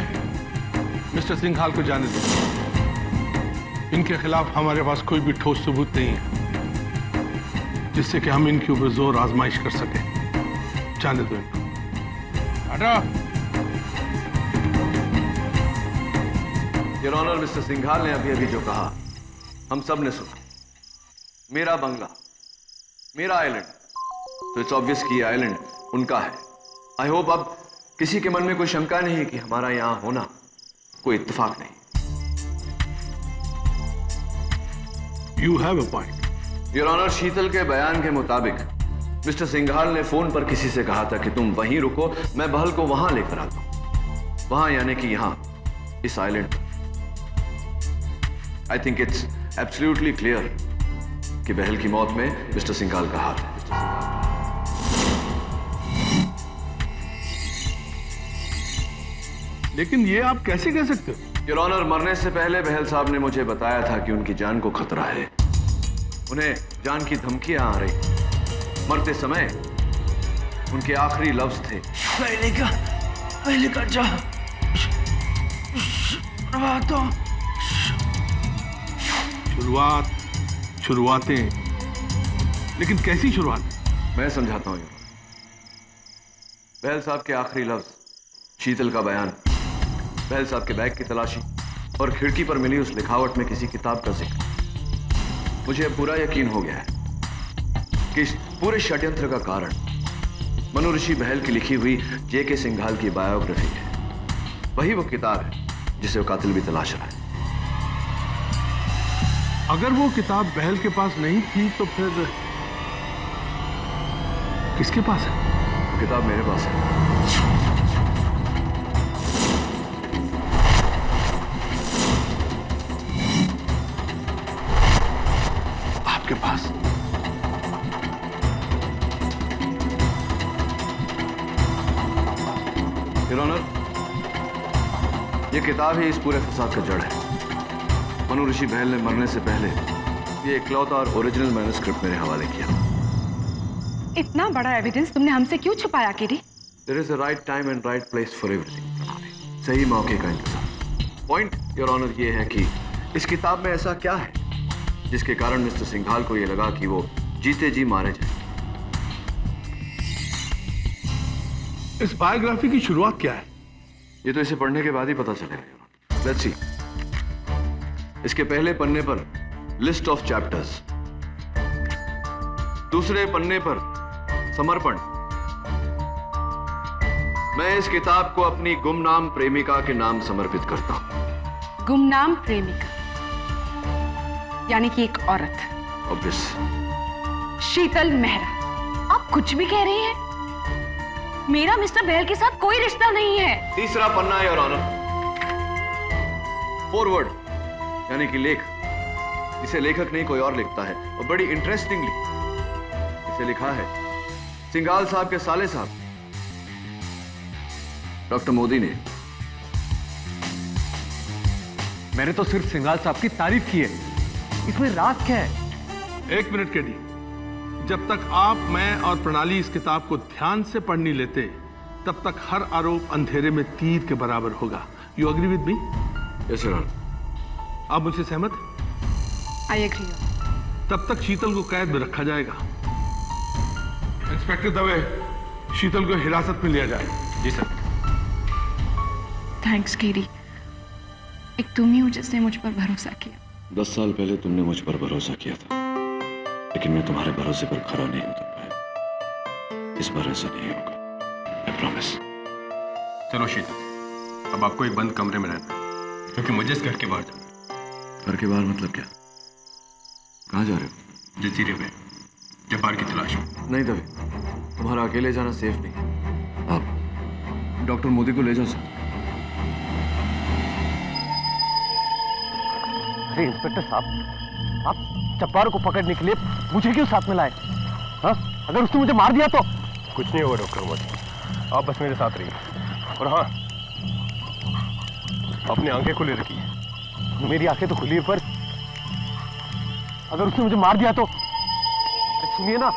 mister Singhal को जाने दो। इनके खिलाफ हमारे पास कोई भी ठोस सबूत नहीं है जिससे कि हम इनके ऊपर जोर आजमाइश कर सके। जाने दो इनको। हटो। योर ऑनर, मिस्टर सिंघाल ने अभी अभी जो कहा हम सब ने सुना। मेरा बंगला, मेरा आइलैंड, तो इट्स ऑब्वियस कि ये आइलैंड उनका है। आई होप अब किसी के मन में कोई शंका नहीं कि हमारा यहां होना कोई इत्तेफाक नहीं। You have a point. Your honour, Sheetal के बयान के मुताबिक मिस्टर सिंघाल ने फोन पर किसी से कहा था कि तुम वहीं रुको, मैं बहल को वहां लेकर आता हूं। वहां यानी कि यहां, इस आइलैंड पर। I think it's absolutely clear कि बहल की मौत में मिस्टर सिंघाल का हाथ है। लेकिन ये आप कैसे कह सकते हो? योर ऑनर, मरने से पहले बहल साहब ने मुझे बताया था कि उनकी जान को खतरा है। उन्हें जान की धमकियां आ रही। मरते समय उनके आखिरी लफ्ज थे, पहले का जा शुरुआतें, लेकिन कैसी शुरुआत? मैं समझाता हूं योर ऑनर। बहल साहब के आखिरी लफ्ज, शीतल का बयान, बहल साहब के बैग की तलाशी और खिड़की पर मिली उस लिखावट में किसी किताब का जिक्र। मुझे पूरा यकीन हो गया है कि इस पूरे षड्यंत्र का कारण मनु ऋषि बहल की लिखी हुई जेके सिंघाल की बायोग्राफी है। वही वो किताब है जिसे वो कातिल भी तलाश रहा है। अगर वो किताब बहल के पास नहीं थी तो फिर किसके पास है? वो किताब मेरे पास है। आपके पास? योर ऑनर, ये किताब ही इस पूरे फसाद का जड़ है। मनु ऋषि बहल ने मरने से पहले ये इकलौता और ओरिजिनल मैन्युस्क्रिप्ट मेरे हवाले किया। इतना बड़ा एविडेंस तुमने हमसे क्यों छुपाया किरी? There is a right time and right place for everything. सही मौके का इंतजार। पॉइंट योर ऑनर ये है कि इस किताब में ऐसा क्या है जिसके कारण मिस्टर सिंघाल को ये लगा कि वो जीते जी मारे जाए। इस बायोग्राफी की शुरुआत क्या है? ये तो इसे पढ़ने के बाद ही पता चलेगा। Let's see. इसके पहले पन्ने पर लिस्ट ऑफ चैप्टर्स, दूसरे पन्ने पर समर्पण। मैं इस किताब को अपनी गुमनाम प्रेमिका के नाम समर्पित करता हूं। गुमनाम प्रेमिका यानी कि एक औरत। ऑब्वियस। शीतल मेहरा। आप कुछ भी कह रही हैं? मेरा मिस्टर बहल के साथ कोई रिश्ता नहीं है। तीसरा पन्ना है योर ऑनर। फॉरवर्ड यानी कि लेख, इसे लेखक नहीं कोई और लिखता है और बड़ी इंटरेस्टिंगली इसे लिखा है सिंघाल साहब के साले साहब डॉक्टर मोदी ने। मैंने तो सिर्फ सिंघाल साहब की तारीफ की है, इसमें राज क्या है? एक मिनट केडी, जब तक आप, मैं और प्रणाली इस किताब को ध्यान से पढ़ नहीं लेते तब तक हर आरोप अंधेरे में तीर के बराबर होगा। You agree with me? Yes your honour. आप मुझसे सहमत? I agree. तब तक शीतल को कैद में रखा जाएगा। इंस्पेक्टर दवे, शीतल को हिरासत में लिया जाए। जी सर। थैंक्स केडी, एक तुम ही हो जिसने मुझ पर भरोसा किया। 10 साल पहले तुमने मुझ पर भरोसा किया था, लेकिन मैं तुम्हारे भरोसे पर खरा नहीं उतर पाया। इस बार ऐसा नहीं होगा, आई प्रॉमिस। चलो शीतल, अब आपको एक बंद कमरे में रहना है, क्योंकि मुझे इस घर के बाहर जाना है। घर के बाहर मतलब क्या? कहाँ जा रहे हो? जजीरे में जब्बार की तलाश में। नहीं दवे, तुम्हारा अकेले जाना सेफ नहीं। आप डॉक्टर मोदी को ले जाओ सर। अरे इंस्पेक्टर साहब, आप जब्बार को पकड़ने के लिए मुझे क्यों साथ में लाए? हाँ, अगर उसने मुझे मार दिया तो? कुछ नहीं होगा डॉक्टर उमर, आप बस मेरे साथ रहिए। और हाँ, अपनी आंखें खुली रखिए। मेरी आंखें तो खुली है, पर अगर उसने मुझे मार दिया तो? सुनिए ना।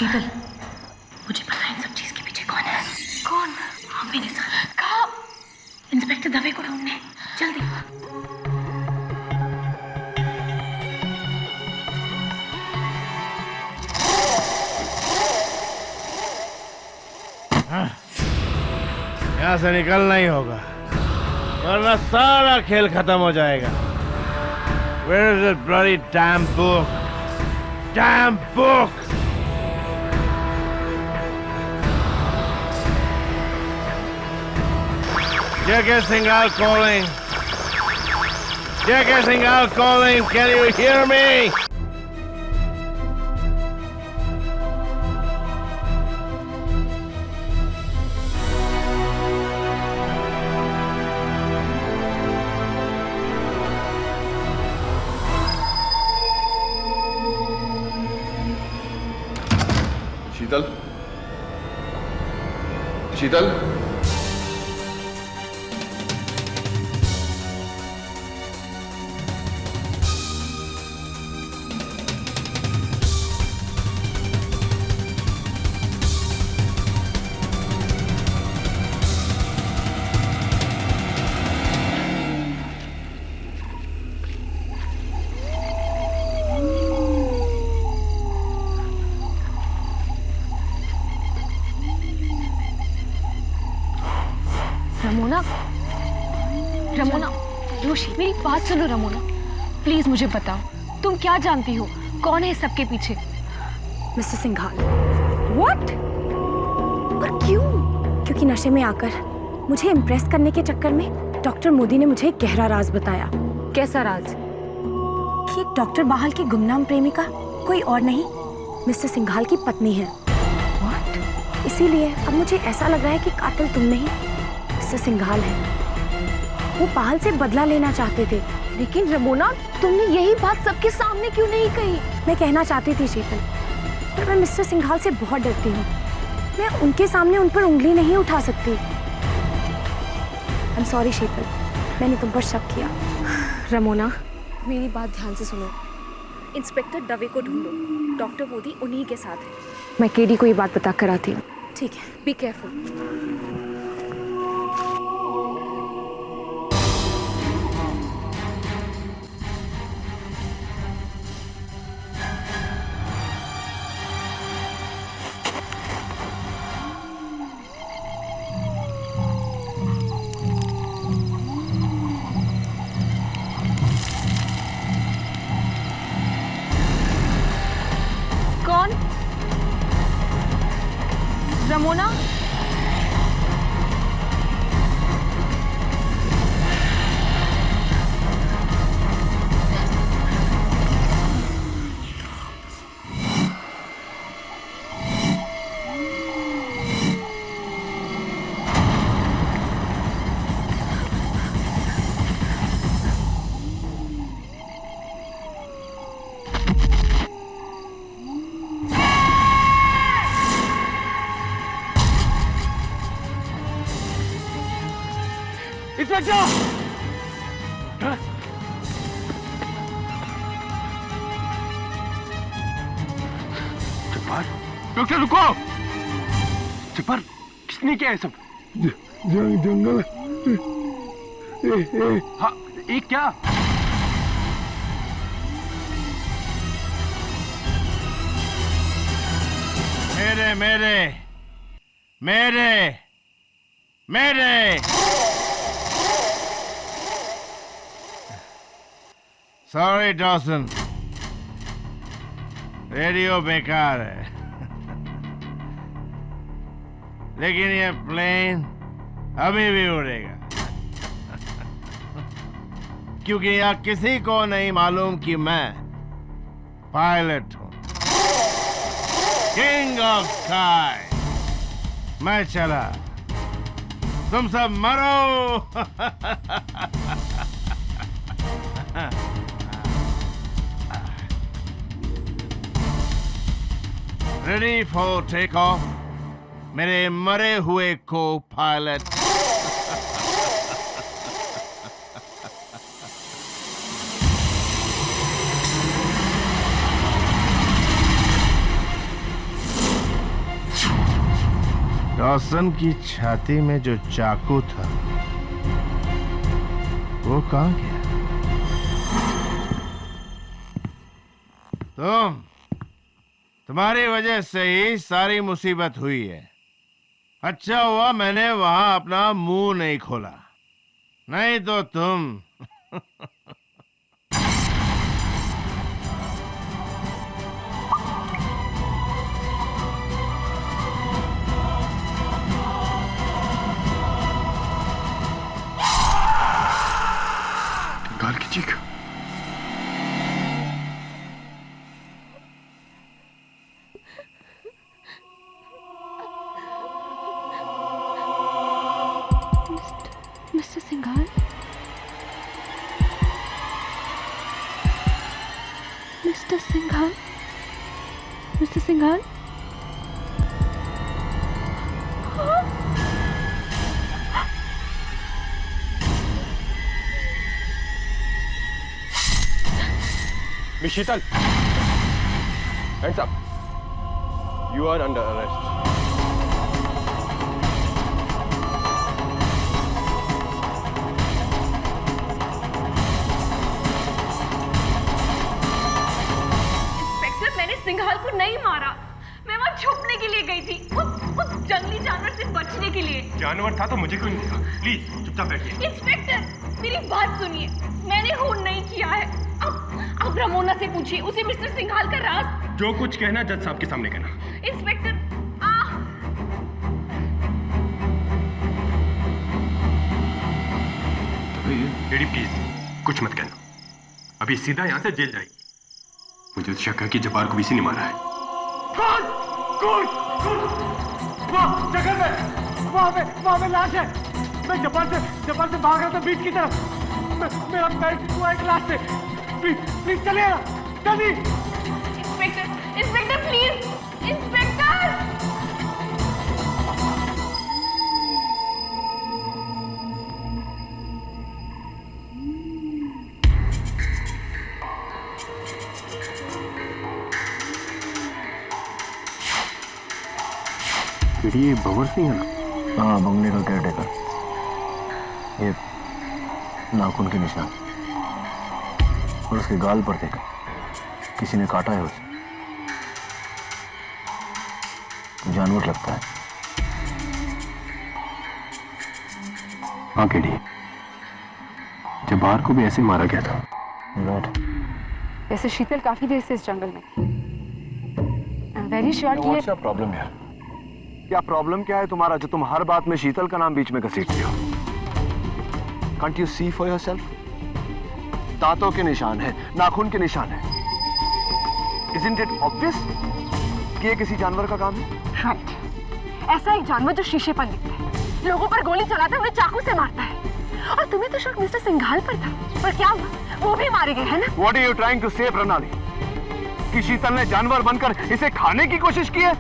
शीतल, मुझे पता है इन सब चीज के पीछे कौन है। कौन? हाँ, मेरे साथ। कहाँ? इंस्पेक्टर दवे को ढूंढने, जल्दी। यहाँ से निकलना ही होगा, वरना सारा खेल खत्म हो जाएगा। Where is that bloody damn book? Damn book! J.K. Singhal calling. J.K. Singhal calling. Can you hear me? Sheetal, Sheetal, Ramona, Joshi, मेरी बात सुनो रमोना, प्लीज मुझे बताओ, तुम क्या जानती हो, कौन है सबके पीछे? मिस्टर सिंघाल। व्हाट? और क्यों? क्योंकि नशे में आकर मुझे इम्प्रेस करने के चक्कर में डॉक्टर मोदी ने मुझे एक गहरा राज बताया। कैसा राज? कि डॉक्टर बाहल की गुमनाम प्रेमिका कोई और नहीं, मिस्टर सिंघाल की पत्नी है। व्हाट? इसीलिए अब मुझे ऐसा लग रहा है कि कातिल तुम नहीं, मिस्टर सिंघाल है। वो बाहल से बदला लेना चाहते थे। लेकिन रमोना, तुमने यही बात सबके सामने क्यों नहीं कही? मैं कहना चाहती थी शीतल, पर मैं मिस्टर सिंघाल से बहुत डरती हूँ। मैं उनके सामने उन पर उंगली नहीं उठा सकती। आई एम सॉरी शीतल, मैंने तुम पर शक किया। रमोना, मेरी बात ध्यान से सुनो। इंस्पेक्टर दवे को ढूंढो, डॉक्टर मोदी उन्हीं के साथ है। मैं केडी को ये बात बता कर आती हूँ। ठीक है, बी केयरफुल। कौन? रमोना? जब्बार, डॉक्टर रुको! जब्बार, किसने किया है सब? जंगल। हाँ, एक क्या? मेरे मेरे सॉरी डॉसन, रेडियो बेकार है, लेकिन ये प्लेन अभी भी उड़ेगा क्योंकि यह किसी को नहीं मालूम कि मैं पायलट हूं, किंग ऑफ स्काई। मैं चला, तुम सब मरो। रेडी फॉर टेक ऑफ मेरे मरे हुए को पायलट। डॉसन की छाती में जो चाकू था वो कहां गया? तुम्हारी वजह से ही सारी मुसीबत हुई है। अच्छा हुआ मैंने वहां अपना मुंह नहीं खोला, नहीं तो तुम गाल की चीख। Mister Singhal, mister Singhal, mister Singhal. Miss Sheetal, hands up. You are under arrest. Inspector, मैंने सिंघाल को नहीं मारा। मैं वहाँ छुपने के लिए गई थी, उस जंगली जानवर से बचने के लिए। जानवर था तो मुझे क्यों नहीं देखा? प्लीज चुपचाप बैठिए। इंस्पेक्टर, मेरी बात सुनिए, मैंने खून नहीं किया है। अब रमोना से पूछिए, उसे मिस्टर सिंघाल का राज। जो कुछ कहना जज साहब के सामने कहना। इंस्पेक्टर, लेडी प्लीज कुछ मत कहना, अभी सीधा यहाँ से जेल जाएगी। मुझे शक है कि जब्बार को किसी ने मारा है। वहाँ पे लाश है। मैं जब्बार से भाग रहा था बीच की तरफ। मेरा पैर हुआ एक लाश से। प्लीज चलिएगा जल्दी। Inspector please, inspector. ये भंवर सिंह है ना? हाँ, बंगले का केयरटेकर। ये नाखून के निशान और उसके गाल पर देखा, किसी ने काटा है उसे। जानवर लगता है। हाँ केडी, जब्बार को भी ऐसे मारा गया था। राइट। वैसे शीतल काफी देर से इस जंगल में। आई एम वेरी श्योर कि ये प्रॉब्लम है। क्या प्रॉब्लम क्या है तुम्हारा जो तुम हर बात में शीतल का नाम बीच में घसीटते हो? Can't you see for yourself? दांतों के निशान है, नाखून के निशान है। Isn't it obvious कि ये किसी जानवर का काम है? Right. ऐसा एक जानवर जो शीशे पर दिखता है, लोगों पर गोली चलाता है, उन्हें चाकू से मारता है। और तुम्हें तो शक मिस्टर सिंघाल पर था, पर क्या हुआ? वो भी मारे गए, है ना? What are you trying to say, प्रणाली? कि शीतल ने जानवर बनकर इसे खाने की कोशिश की है?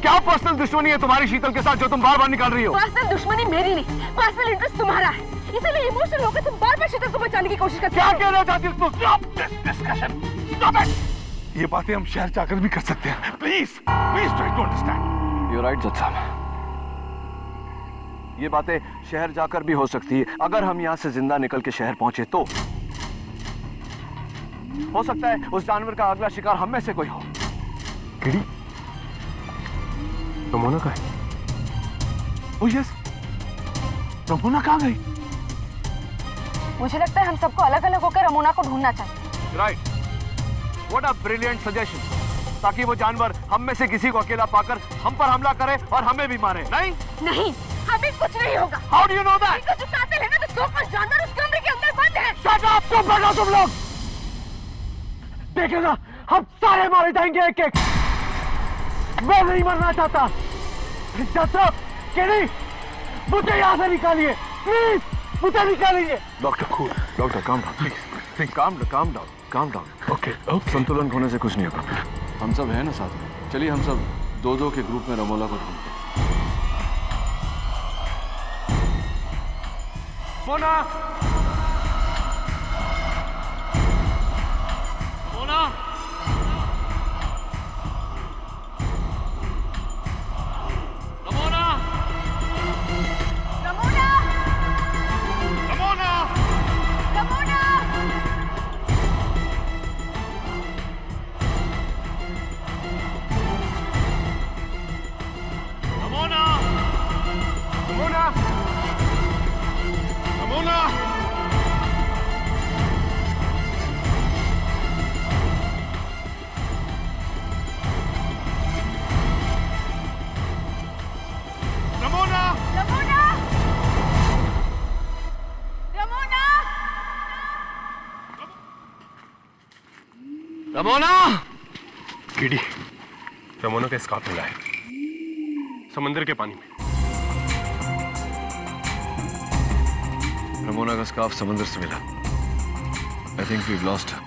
क्या पर्सनल दुश्मनी है तुम्हारी शीतल के साथ जो तुम बार बार निकाल रही हो? पर्सनल दुश्मनी मेरी नहीं, पर्सनल इंटरेस्ट तुम्हारा है। इसलिए इमोशनल होकर तुम बार बार शीतल को बचाने की कोशिश करते हो। क्या कहना चाहती हो? Stop this discussion. Stop it. ये बातें हम शहर जाकर भी कर सकते हैं। Please try to understand. You're right, जज साहब। ये बातें शहर जाकर भी हो सकती है। अगर हम यहाँ से जिंदा निकल के शहर पहुंचे तो हो सकता है उस जानवर का अगला शिकार हम में से कोई हो। केडी, रमोना का है? ओह यस, रमोना कहाँ गई? मुझे लगता है हम सबको अलग अलग होकर रमोना को ढूंढना चाहिए। Right, what a brilliant suggestion, ताकि वो जानवर हम में से किसी को अकेला पाकर हम पर हमला करे और हमें भी मारे। नहीं नहीं, हमें कुछ नहीं होगा। How do you know that? जो कातिल है ना, तो सोफर जानवर उस कमरे के अंदर बंद है। शट अप, चुप बैठो तुम लोग। देखेगा हम सारे मारे जाएंगे एक एक। मैं नहीं मरना चाहता। डॉक्टर केरी, मुझे यहाँ से निकालिए प्लीज, मुझे निकालिए। Doctor cool, doctor calm down please, calm down. Okay, संतुलन खोने से कुछ नहीं होगा। हम सब हैं ना साथ में, चलिए हम सब दो दो के ग्रुप में रमोला को ढूंढते हैं। Mona, Mona, Ramona, Ramona, Ramona, Ramona. Ramona, Ramona, Ramona, Ramona, Ramona, Ramona, Ramona. Kiddie, Ramona का स्कार्फ मिला है समंदर के पानी में। रमोना का स्कार्फ समंदर से मिला। I think we lost her.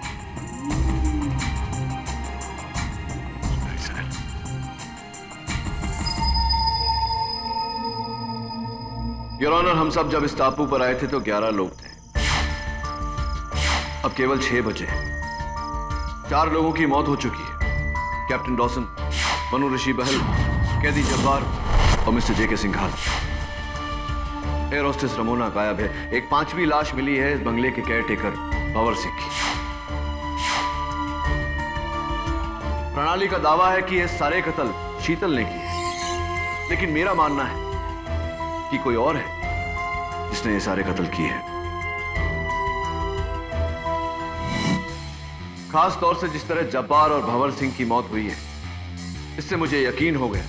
Very sad. Your honour, हम सब जब इस टापू पर आए थे तो 11 लोग थे। अब केवल 6 बचे हैं। 4 लोगों की मौत हो चुकी है, कैप्टन डॉसन, मनु ऋषि बहल, कैदी जब्बार और मिस्टर जेके सिंघाल। एयर होस्टेस रमोना गायब है। एक 5वीं लाश मिली है इस बंगले के केयरटेकर भंवर सिंह की। प्रणाली का दावा है कि ये सारे कत्ल शीतल ने किए, लेकिन मेरा मानना है कि कोई और है जिसने ये सारे कत्ल किए हैं। खास तौर से जिस तरह जब्बार और भंवर सिंह की मौत हुई है, इससे मुझे यकीन हो गया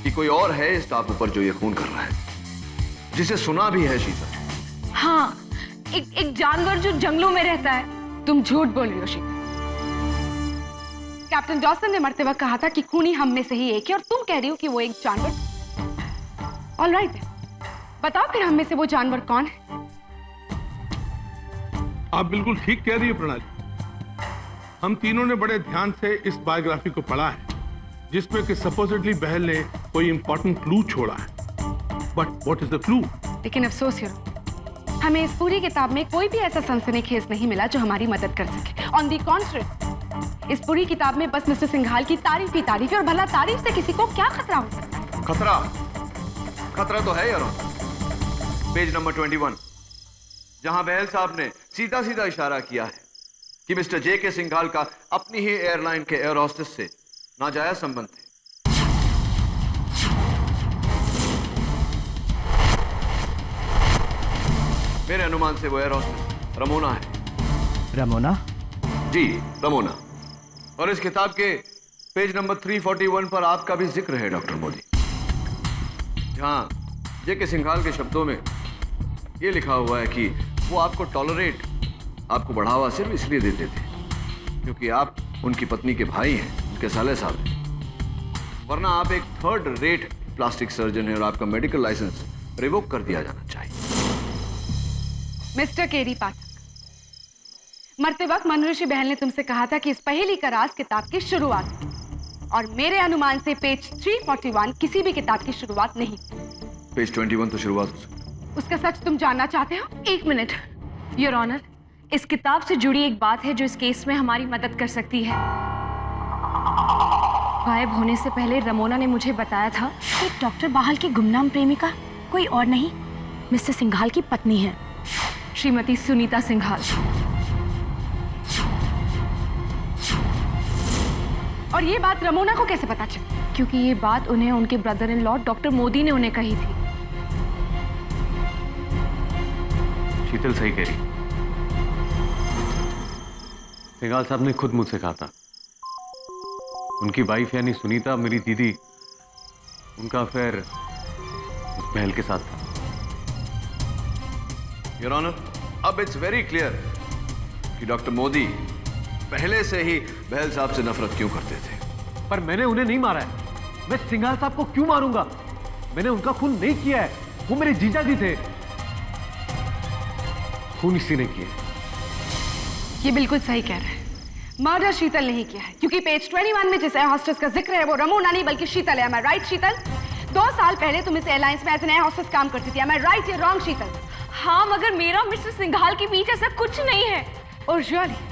कि कोई और है इस टापू पर जो ये खून कर रहा है, जिसे सुना भी है शीतल। हाँ, एक जानवर जो जंगलों में रहता है। तुम झूठ बोल रही हो शीतल। कैप्टन डॉसन ने मरते वक्त कहा था कि खूनी हम में से ही एक है, और तुम कह रही हो कि वो एक जानवर। ऑल राइट, बताओ फिर हम में से वो जानवर कौन है? आप बिल्कुल ठीक कह रही है प्रणाली। हम तीनों ने बड़े ध्यान से इस बायोग्राफी को पढ़ा है, जिसमें कि सपोजिटली बहल ने कोई इंपॉर्टेंट क्लू छोड़ा है। But what is the clue? लेकिन अफसोस हीरो, हमें इस पूरी किताब में कोई भी ऐसा सनसनीखेज नहीं मिला जो हमारी मदद कर सके। ऑन दी कॉन्ट्रेरी, इस पूरी किताब में बस मिस्टर सिंघाल की तारीफ ही तारीफ है, और भला तारीफ से किसी को क्या खतरा हो सकता है? खतरा तो है यार। पेज नंबर 21, जहां बहल साहब ने सीधा सीधा इशारा किया है कि मिस्टर जेके सिंघाल का अपनी ही एयरलाइन के एयर होस्टेस से नाजायज संबंध है। मेरे अनुमान से वो एयर होस्टेस रमोना है। रमोना? जी, रमोना। और इस किताब के पेज नंबर 341 पर आपका भी जिक्र है डॉक्टर मोदी, जहां जेके सिंघाल के शब्दों में यह लिखा हुआ है कि वो आपको टॉलरेट, आपको बढ़ावा सिर्फ इसलिए देते थे क्योंकि आप उनकी पत्नी के भाई हैं, उनके साले साहब हैं। वरना आप एक 3rd रेट प्लास्टिक सर्जन हैं और आपका मेडिकल लाइसेंस रिवोक कर दिया जाना चाहिए। मिस्टर केरी पाठक, मरते वक्त मनु ऋषि बहल ने तुमसे कहा था कि इस पहेली का राज किताब की शुरुआत है, और मेरे अनुमान से पेज 341 किसी भी किताब की शुरुआत नहीं। पेज 21 तो शुरुआत हो सकती है। उसका सच तुम जानना चाहते हो? एक मिनट योर ऑनर, इस किताब से जुड़ी एक बात है जो इस केस में हमारी मदद कर सकती है। गायब होने से पहले रमोना ने मुझे बताया था कि डॉक्टर बाहल की गुमनाम प्रेमिका कोई और नहीं, मिस्टर सिंघाल की पत्नी है, श्रीमती सुनीता सिंघाल। और ये बात रमोना को कैसे पता चली? क्योंकि ये बात उन्हें उनके brother in law doctor Modi ने उन्हें कही थी। शीतल सही कह रही। सिंघाल साहब ने खुद मुझसे कहा था, उनकी वाइफ यानी सुनीता, मेरी दीदी, उनका अफेयर उस महल के साथ था। योर ऑनर, अब इट्स वेरी क्लियर कि डॉक्टर मोदी पहले से ही बहल साहब से नफरत क्यों करते थे। पर मैंने उन्हें नहीं मारा है। मैं सिंघाल साहब को क्यों मारूंगा? मैंने उनका खून नहीं किया है, वो मेरे जीजा जी थे। खून इसी ने किया। ये बिल्कुल सही कह रहा है। मर्डर शीतल नहीं किया है, क्योंकि पेज 21 में जिस एयर होस्टेस का जिक्र है वो रमोना नहीं बल्कि शीतल है। Am I right, शीतल? 2 साल पहले तुम इस एयरलाइंस में एज एन एयर होस्टेस काम करती थी। Am I right या रॉन्ग, शीतल? हाँ, मगर मेरा मिस्टर सिंघाल के बीच ऐसा कुछ नहीं है। और रियली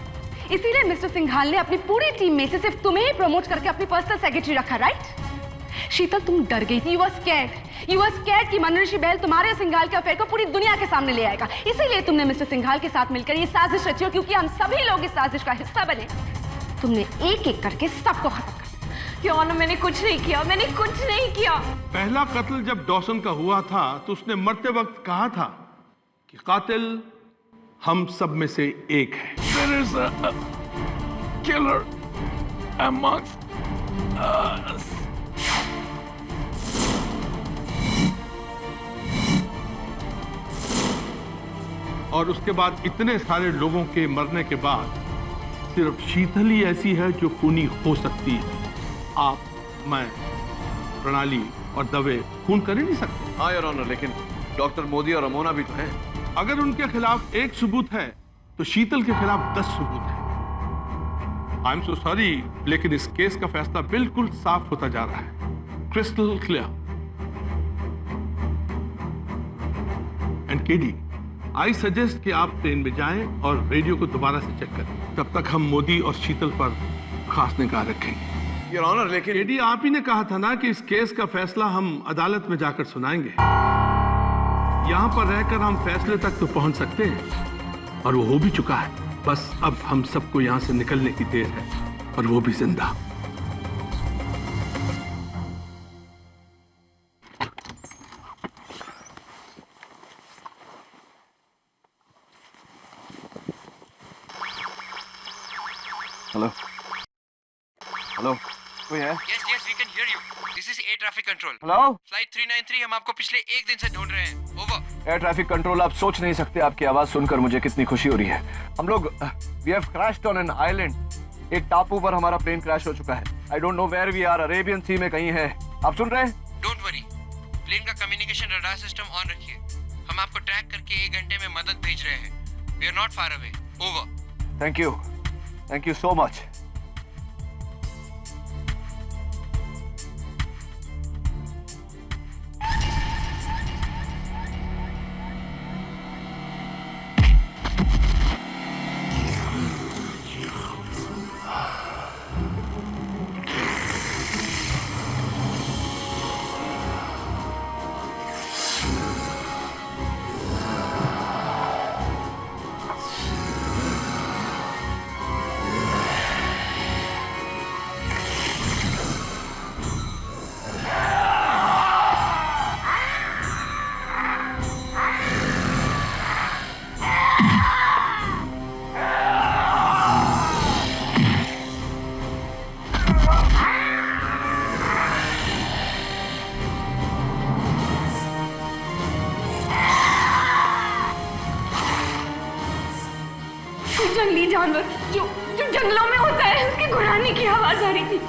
इसीलिए मिस्टर सिंघाल ने अपनी पूरी टीम में से सिर्फ तुम्हें ही प्रमोट करके अपनी पर्सनल सेक्रेटरी रखा, राइट? शीतल, तुम डर गई थी। You were scared कि मनोरशी बहल तुम्हारे सिंघाल के अफेयर को पूरी दुनिया के सामने ले आएगा। इसीलिए तुमने मिस्टर सिंघाल के साथ मिलकर ये साजिश रची, और क्योंकि हम सभी लोग इस साजिश का हिस्सा बने, तुमने एक एक करके सबको खत्म कर दिया। क्यों ना, मैंने कुछ नहीं किया, मैंने कुछ नहीं किया। पहला कत्ल जब डॉसन का हुआ था तो उसने मरते वक्त कहा था कि कातिल हम सब में से एक है। There is a killer amongst us. और उसके बाद इतने सारे लोगों के मरने के बाद सिर्फ शीतल ही ऐसी है जो खूनी हो सकती है। आप, मैं, प्रणाली और दवे खून कर ही नहीं सकते। हाँ योर ऑनर, लेकिन डॉक्टर मोदी और रमोना भी तो हैं। अगर उनके खिलाफ एक सबूत है तो शीतल के खिलाफ 10 सबूत है। आई एम सो सॉरी, लेकिन इस केस का फैसला बिल्कुल साफ होता जा रहा है, crystal clear. And KD, I suggest कि आप ट्रेन में जाएं और रेडियो को दोबारा से चेक करें। तब तक हम मोदी और शीतल पर खास निगाह रखेंगे। योर ऑनर, लेकिन केडी, आप ही ने कहा था ना कि इस केस का फैसला हम अदालत में जाकर सुनाएंगे। यहां पर रहकर हम फैसले तक तो पहुंच सकते हैं, और वो हो भी चुका है। बस अब हम सबको यहां से निकलने की देर है, और वो भी जिंदा। हेलो हेलो, कोई है? Yes, yes, we can hear you. This is air traffic control. Hello, Flight 393 हम आपको पिछले 1 दिन से ढूंढ रहे हैं। Over. एयर ट्रैफिक कंट्रोल, आप सोच नहीं सकते आपकी आवाज सुनकर मुझे कितनी खुशी हो रही है। हम लोग we have crashed on an island. एक टापू पर हमारा प्लेन क्रैश हो चुका है। I don't know where we are. Arabian sea में कहीं है। आप सुन रहे हैं? Don't worry. प्लेन का कम्युनिकेशन रडार सिस्टम ऑन रखिए। हम आपको ट्रैक करके 1 घंटे में मदद भेज रहे हैं। We are not far away. Over. Thank you so much. जंगली जानवर जो जंगलों में होता है, उसकी गुर्राने की आवाज आ रही थी।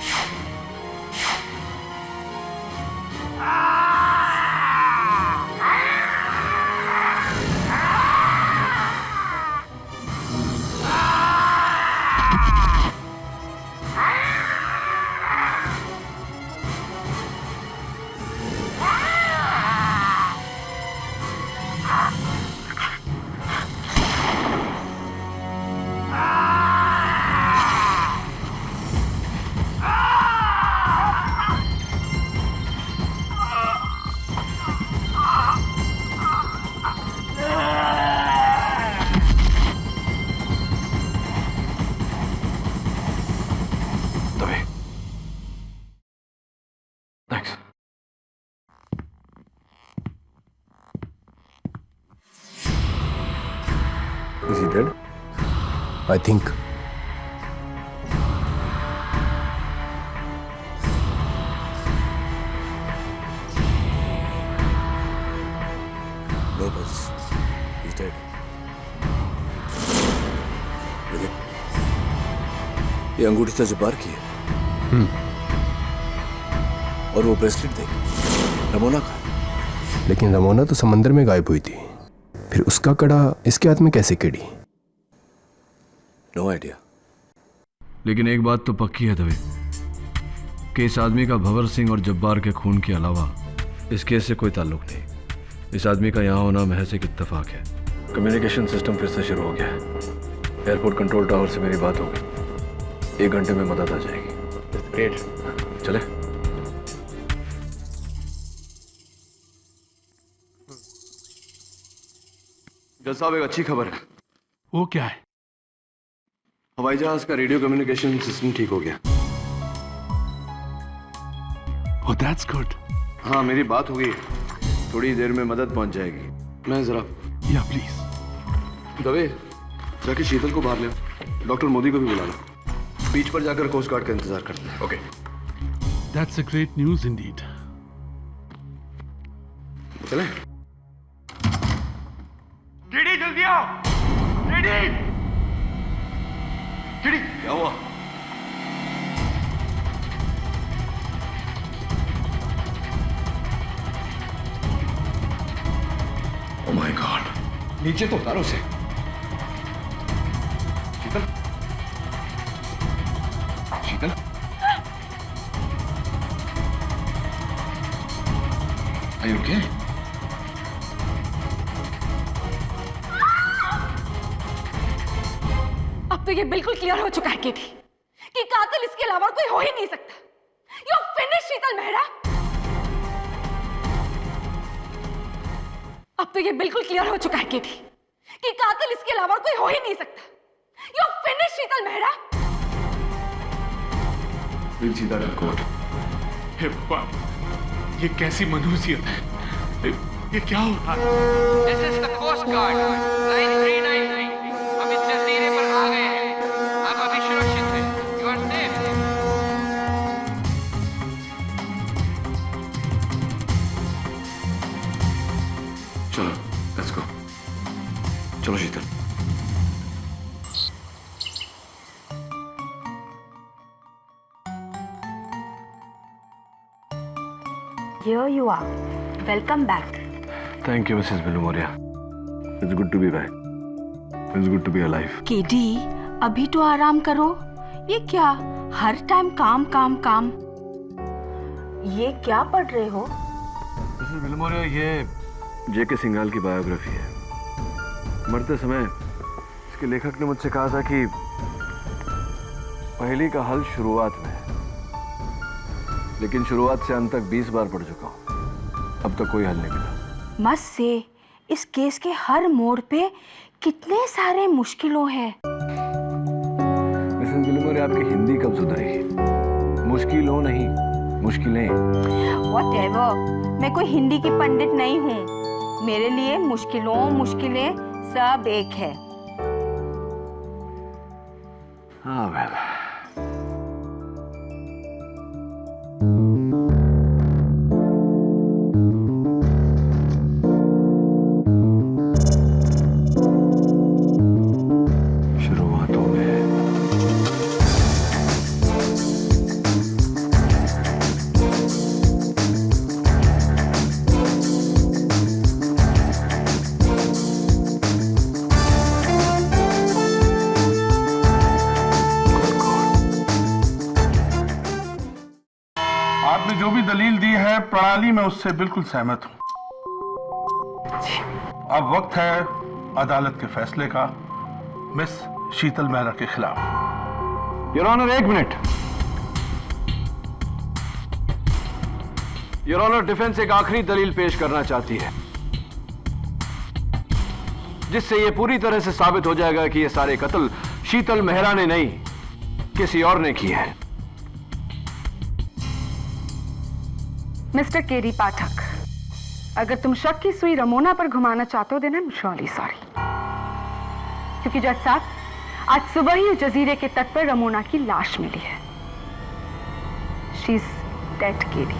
dead? I think. No, boss. He's dead. ये अंगूठी तो जब्बार की है। और वो ब्रेसलेट देख, रमोना का। लेकिन रमोना तो समंदर में गायब हुई थी, फिर उसका कड़ा इसके हाथ में कैसे केड़ी? No idea. लेकिन एक बात तो पक्की है दवे कि इस आदमी का भंवर सिंह और जब्बार के खून के अलावा इस केस से कोई ताल्लुक नहीं। इस आदमी का यहाँ होना महज एक इत्तेफाक है। कम्युनिकेशन सिस्टम फिर से शुरू हो गया है। एयरपोर्ट कंट्रोल टावर से मेरी बात हो गई, 1 घंटे में मदद आ जाएगी। ग्रेट, चले। जज साहब, एक अच्छी खबर है। वो क्या है? हवाई जहाज का रेडियो कम्युनिकेशन सिस्टम ठीक हो गया। Oh, that's good. हाँ, मेरी बात हो गई, थोड़ी देर में मदद पहुंच जाएगी। मैं जरा Yeah, please. दवे, जाके शीतल को बाहर ले, डॉक्टर मोदी को भी बुला लो। बीच पर जाकर कोस्ट गार्ड का इंतजार करते हैं। Okay. That's a great news indeed. चलें? डीडी जल्दी आओ! डीडी! डीडी, क्या हुआ? Oh my God! नीचे तो उतारो उसे। शीतल? शीतल? Are you okay? अब तो ये बिल्कुल क्लियर हो चुका है केटी कि कातिल इसके अलावा कोई हो ही नहीं सकता। यू फिनिश शीतल मेहरा। अब तो ये बिल्कुल क्लियर हो चुका है केटी कि कातिल इसके अलावा कोई हो ही नहीं सकता। यू फिनिश शीतल मेहरा। दिल सीधा कर कोर्ट। हे भगवान, ये कैसी मनुष्यत है? ये क्या हो रहा है? This is the Coast Guard, line 393. हम इस जजीरे पर आ गए हैं। आप अभी सुरक्षित हैं। You are safe. चलो, let's go. चलो शीतल। Here you are. Welcome back. Thank you, Mrs. Bilumoria. It's good to be back. It's good to be alive. KD, अभी तो आराम करो। ये क्या हर टाइम काम काम काम? ये क्या पढ़ रहे हो? मिसेस बिलमोरिया, ये जेके सिंघाल की बायोग्राफी है। मरते समय इसके लेखक ने मुझसे कहा था कि पहेली का हल शुरुआत में है, लेकिन शुरुआत से अंत तक 20 बार पढ़ चुका हूँ, अब तक कोई हल नहीं मिला। मत से इस केस के हर मोड़ पे कितने सारे मुश्किलों हैं। मिसेस बिलमोरिया, आपकी हिंदी कब सुधरेगी? मुश्किलों नहीं, मुश्किलें। Whatever, मैं कोई हिंदी की पंडित नहीं हूँ। मेरे लिए मुश्किलें सब एक है। हाँ वेल। शुरुआतों में आपने जो भी दलील दी है प्रणाली में उससे बिल्कुल सहमत हूं। अब वक्त है अदालत के फैसले का मिस शीतल मेहरा के खिलाफ। Your honour, 1 minute. Your honour, defence एक आखिरी दलील पेश करना चाहती है जिससे यह पूरी तरह से साबित हो जाएगा कि यह सारे कत्ल शीतल मेहरा ने नहीं, किसी और ने किए हैं। मिस्टर केरी पाठक, अगर तुम शक की सुई रमोना पर घुमाना चाहते हो then I am really sorry, क्योंकि जज साहब, आज सुबह ही जजीरे के तट पर रमोना की लाश मिली है। She is dead KD.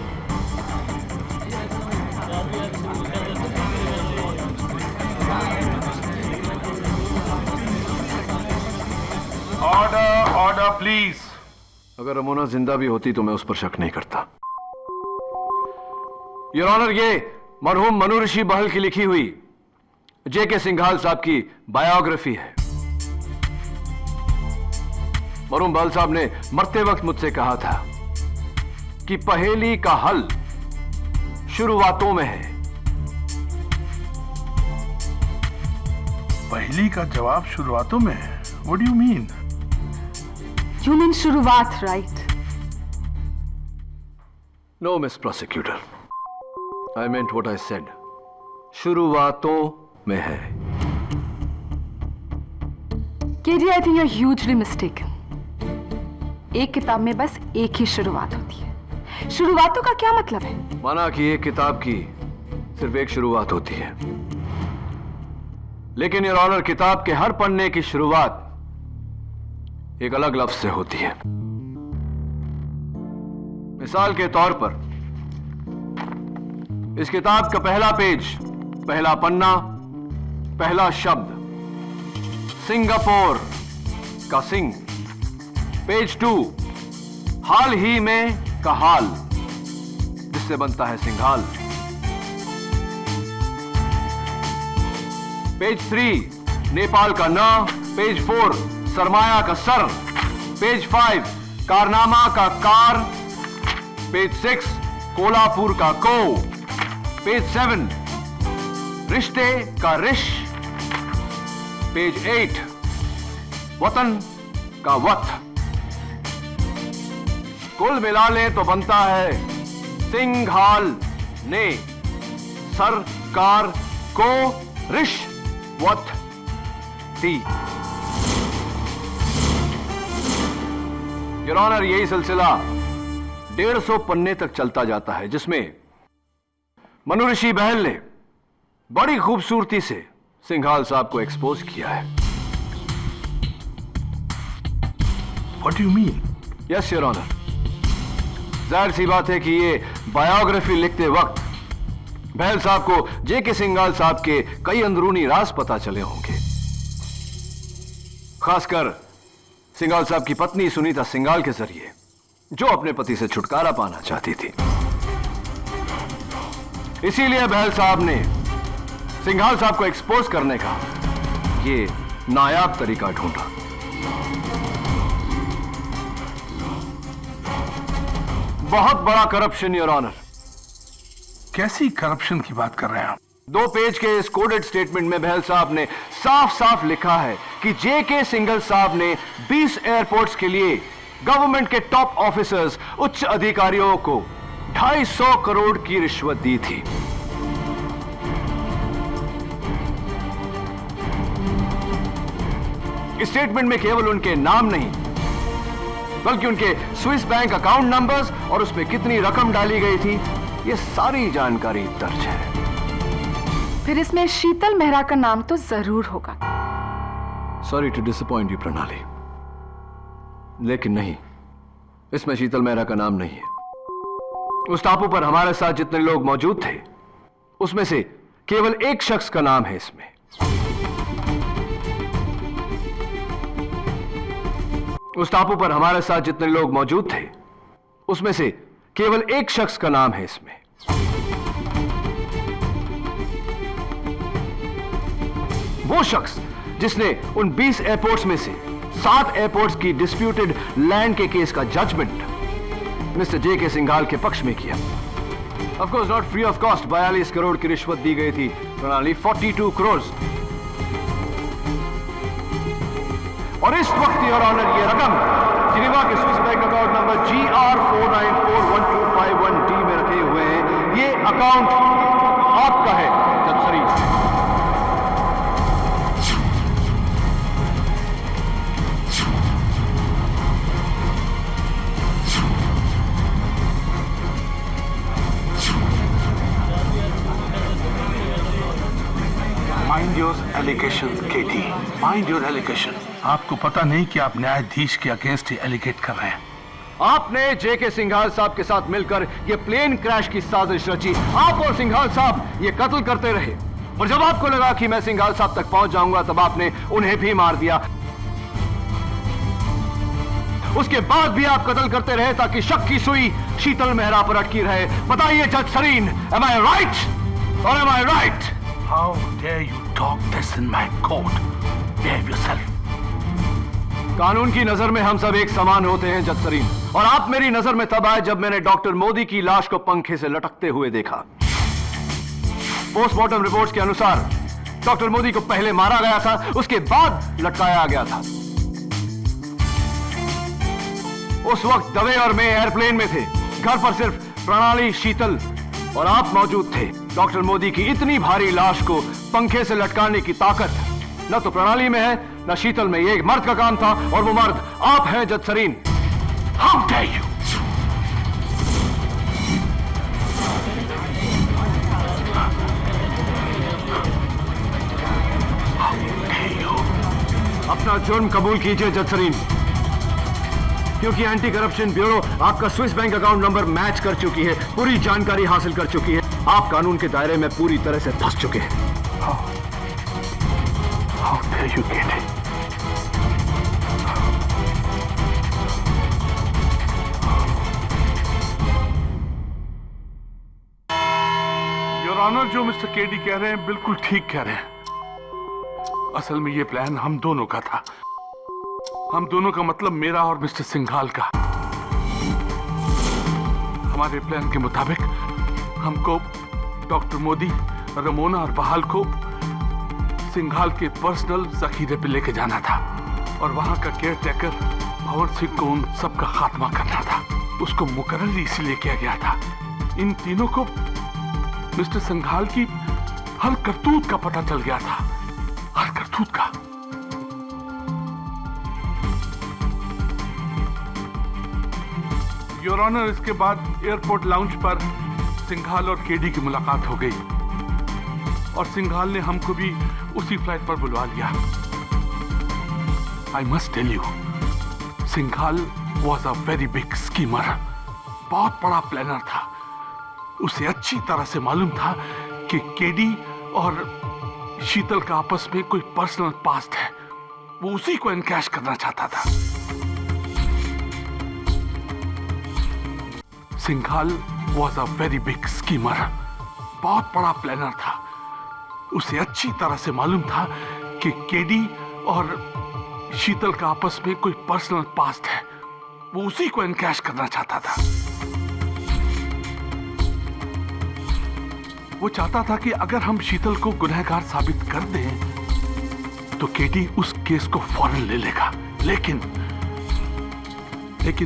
Order, order please. अगर रमोना जिंदा भी होती तो मैं उस पर शक नहीं करता। योर ऑनर, ये मरहूम मनु ऋषि बहल की लिखी हुई जेके सिंघाल साहब की बायोग्राफी है। मरहूम बहल साहब ने मरते वक्त मुझसे कहा था कि पहेली का हल शुरुआतों में है। पहेली का जवाब शुरुआतों में है? What do you mean? You mean शुरुआत, right? No, Miss Prosecutor. I meant what I said. शुरुआतों में है। KD, I think you're hugely mistaken. एक किताब में बस एक ही शुरुआत होती है। शुरुआतों का क्या मतलब है? माना कि एक किताब की सिर्फ एक शुरुआत होती है, लेकिन योर ऑनर, किताब के हर पन्ने की शुरुआत एक अलग लफ्ज से होती है। मिसाल के तौर पर इस किताब का पहला पेज, पहला पन्ना, पहला शब्द सिंगापुर का सिंग। पेज 2 हाल ही में का हाल, जिससे बनता है सिंघाल। पेज 3 नेपाल का न। पेज 4 सरमाया का सर। पेज 5 कारनामा का कार। पेज 6 कोल्हापुर का को। पेज 7 रिश्ते का रिश। पेज 8 वतन का वत। कुल मिला ले तो बनता है सिंघाल ने सरकार को रिश्वत दी। योर ऑनर, यही सिलसिला 150 पन्ने तक चलता जाता है, जिसमें मनु ऋषि बहल ने बड़ी खूबसूरती से सिंघाल साहब को एक्सपोज किया है। What do you mean? Yes your honour, जाहिर सी बात है कि ये बायोग्राफी लिखते वक्त बहल साहब को जेके सिंघाल साहब के कई अंदरूनी राज पता चले होंगे। खासकर सिंघाल साहब की पत्नी सुनीता सिंघाल के जरिए, जो अपने पति से छुटकारा पाना चाहती थी। इसीलिए बहल साहब ने सिंघाल साहब को एक्सपोज करने का ये नायाब तरीका ढूंढा। बहुत बड़ा करप्शन योर ऑनर। कैसी करप्शन की बात कर रहे हैं आप? 2 पेज के इस कोडेड स्टेटमेंट में बहल साहब ने साफ साफ लिखा है कि जेके सिंघाल साहब ने 20 एयरपोर्ट्स के लिए गवर्नमेंट के टॉप ऑफिसर्स, उच्च अधिकारियों को 250 करोड़ की रिश्वत दी थी। इस स्टेटमेंट में केवल उनके नाम नहीं, बल्कि उनके स्विस बैंक अकाउंट नंबर्स और उसमें कितनी रकम डाली गई थी, यह सारी जानकारी दर्ज है। फिर इसमें शीतल मेहरा का नाम तो जरूर होगा। सॉरी टू डिसअपॉइंट यू प्रणाली, लेकिन नहीं, इसमें शीतल मेहरा का नाम नहीं है। उस टापू पर हमारे साथ जितने लोग मौजूद थे, उसमें से केवल एक शख्स का नाम है इसमें। उस टापू पर हमारे साथ जितने लोग मौजूद थे, उसमें से केवल एक शख्स का नाम है इसमें। वो शख्स जिसने उन 20 एयरपोर्ट्स में से 7 एयरपोर्ट्स की डिस्प्यूटेड लैंड के केस का जजमेंट मिस्टर जेके सिंघाल के पक्ष में किया। Of course not free of cost. 42 crore की रिश्वत दी गई थी प्रणाली, 42 करोड़। और इस वक्त योर ऑनर ये रकम जिनेवा के Swiss bank account number GR49412551D में रखे हुए हैं। ये अकाउंट आपका है जज Sharif. Mind your allegations KT, mind your allegation. आपको पता नहीं कि आप न्यायाधीश के अगेंस्ट ही एलिगेट कर रहे हैं। आपने जेके सिंघाल साहब के साथ मिलकर ये प्लेन क्रैश की साजिश रची। आप और सिंघाल साहब ये कत्ल करते रहे, और जब आपको लगा कि मैं सिंघाल साहब तक पहुंच जाऊंगा तब आपने उन्हें भी मार दिया। उसके बाद भी आप कत्ल करते रहे ताकि शक की सुई शीतल मेहरा पर अटकी रहे। बताइए जज Sarin, am I right or am I right? How dare you talk this in my court? Behave yourself. कानून की नजर में हम सब एक समान होते हैं जज सरीन, और आप मेरी नजर में तब आए जब मैंने डॉक्टर मोदी की लाश को पंखे से लटकते हुए देखा। पोस्टमार्टम रिपोर्ट्स के अनुसार डॉक्टर मोदी को पहले मारा गया था, उसके बाद लटकाया गया था। उस वक्त दवे और मैं एयरप्लेन में थे। घर पर सिर्फ प्रणाली, शीतल और आप मौजूद थे। डॉक्टर मोदी की इतनी भारी लाश को पंखे से लटकाने की ताकत न तो प्रणाली में है न शीतल में। ये एक मर्द का काम था, और वो मर्द आप हैं जज सरीन। How dare you? अपना जुर्म कबूल कीजिए जज सरीन, क्योंकि एंटी करप्शन ब्यूरो आपका Swiss bank account number match कर चुकी है, पूरी जानकारी हासिल कर चुकी है। आप कानून के दायरे में पूरी तरह से फंस चुके हैं। How dare you get it? Your honour, जो मिस्टर केडी कह रहे हैं बिल्कुल ठीक कह रहे हैं। असल में ये प्लान हम दोनों का था। हम दोनों का मतलब मेरा और मिस्टर सिंघाल का। हमारे प्लान के मुताबिक हमको डॉक्टर मोदी, रमोना और बहाल को सिंघाल के पर्सनल जखीरे पे लेके जाना था, और वहां का केयर टेकर भंवर सिंह को उन सबका खात्मा करना था। उसको मुकर्रर इसलिए किया गया था। इन तीनों को मिस्टर सिंघाल की हर करतूत का पता चल गया था, हर करतूत का। योर ऑनर, इसके बाद एयरपोर्ट लाउंज पर सिंघाल और केडी की मुलाकात हो गई, और सिंघाल ने हमको भी उसी फ्लाइट पर बुलवा लिया। I must tell you, Singhal was a very big schemer. बहुत बड़ा प्लानर था। उसे अच्छी तरह से मालूम था कि केडी और शीतल का आपस में कोई पर्सनल पास्ट है। वो उसी को एनकैश करना चाहता था। Singhal was a very big schemer. बहुत बड़ा प्लानर था। उसे अच्छी तरह से मालूम था कि केडी और शीतल का आपस में कोई पर्सनल पास्ट है। वो उसी को एनकैश करना चाहता था। वो चाहता था कि अगर हम शीतल को गुनहगार साबित कर दें तो केडी उस केस को फौरन ले लेगा। लेकिन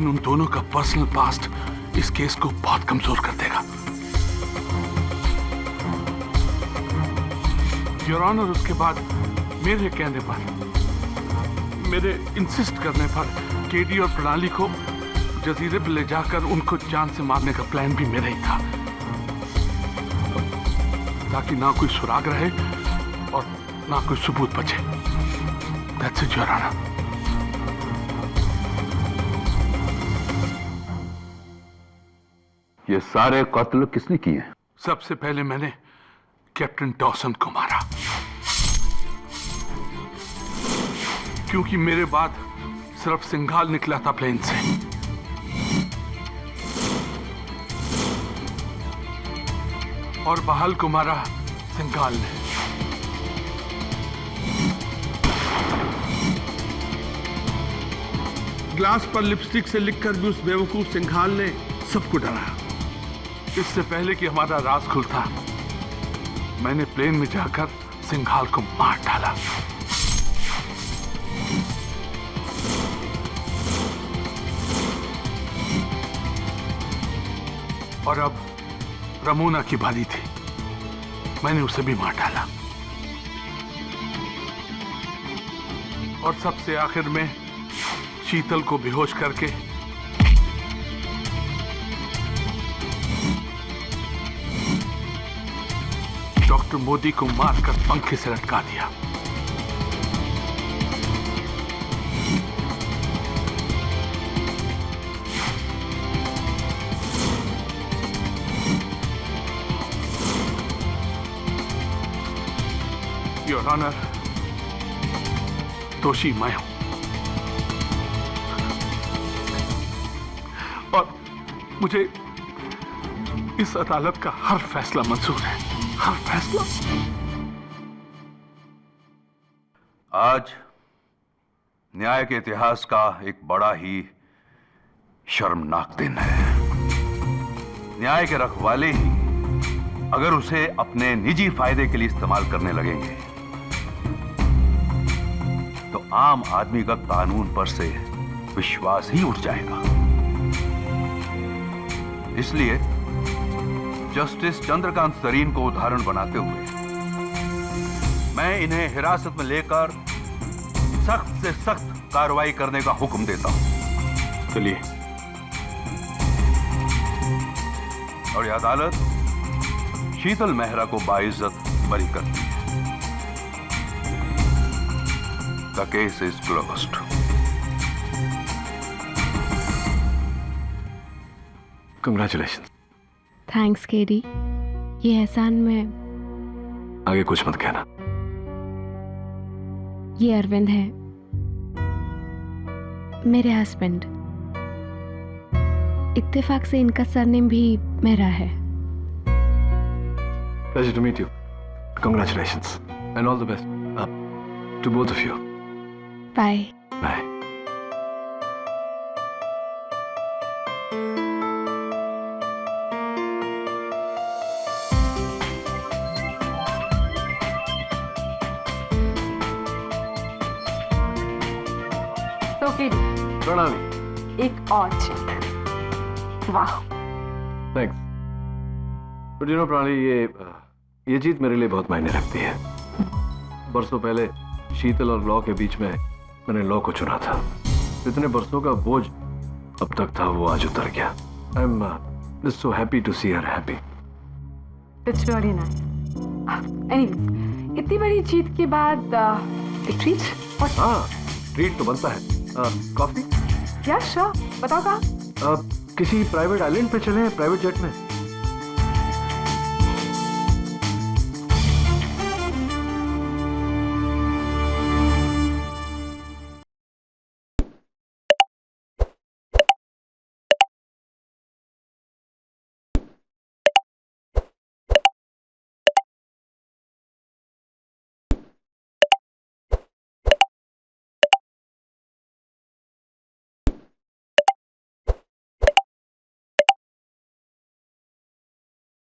उन दोनों का पर्सनल पास्ट इस केस को बहुत कमजोर कर देगा। योर ऑनर, उसके बाद मेरे कहने पर, मेरे इंसिस्ट करने पर केडी और प्रणाली को जजीरे पर ले जाकर उनको जान से मारने का प्लान भी मेरा ही था, ताकि ना कोई सुराग रहे और ना कोई सबूत बचे। That's it, your honour. ये सारे कत्ल किसने किए? सबसे पहले मैंने कैप्टन डॉसन को मारा, क्योंकि मेरे बाद सिर्फ सिंघाल निकला था प्लेन से। और बहाल को मारा सिंघाल ने। ग्लास पर लिपस्टिक से लिखकर भी उस बेवकूफ सिंघाल ने सबको डराया। इससे पहले कि हमारा राज खुलता, मैंने प्लेन में जाकर सिंघाल को मार डाला। और अब रमोना की बारी थी, मैंने उसे भी मार डाला। और सबसे आखिर में शीतल को बेहोश करके डॉक्टर मोदी को मारकर पंखे से लटका दिया। योर ऑनर, दोषी मैं हूं और मुझे इस अदालत का हर फैसला मंजूर है, हर फैसला। आज न्याय के इतिहास का एक बड़ा ही शर्मनाक दिन है। न्याय के रखवाले ही अगर उसे अपने निजी फायदे के लिए इस्तेमाल करने लगेंगे तो आम आदमी का कानून पर से विश्वास ही उठ जाएगा। इसलिए जस्टिस चंद्रकांत सरीन को उदाहरण बनाते हुए मैं इन्हें हिरासत में लेकर सख्त से सख्त कार्रवाई करने का हुक्म देता हूं। चलिए। और यह अदालत शीतल मेहरा को बाइज्जत बरी करती है। The case is closed. Congratulations. Thanks KD, ये एहसान मैं आगे कुछ मत कहना। ये अरविंद है, मेरे हस्बैंड। इत्तेफाक से इनका सरनेम भी मेरा है। Pleasure to meet you. Congratulations and all the best to both of you. Bye. Bye. तो केडी, प्रणाली। एक और जीत। वाह। थैंक्स। बट यू नो प्रणाली, ये जीत मेरे लिए बहुत मायने रखती है। बरसों पहले शीतल और लॉ के बीच में मैंने लॉ को चुना था। इतने बरसों का बोझ अब तक था, वो आज उतर गया। I am just so happy to see her happy. It's really nice. Anyways, इतनी बड़ी जीत के बाद एक ट्रीट? हाँ, ट्रीट तो बनता है। कॉफी? Yeah, sure. बताओ कहाँ? किसी प्राइवेट आइलैंड पे चलें, प्राइवेट जेट में।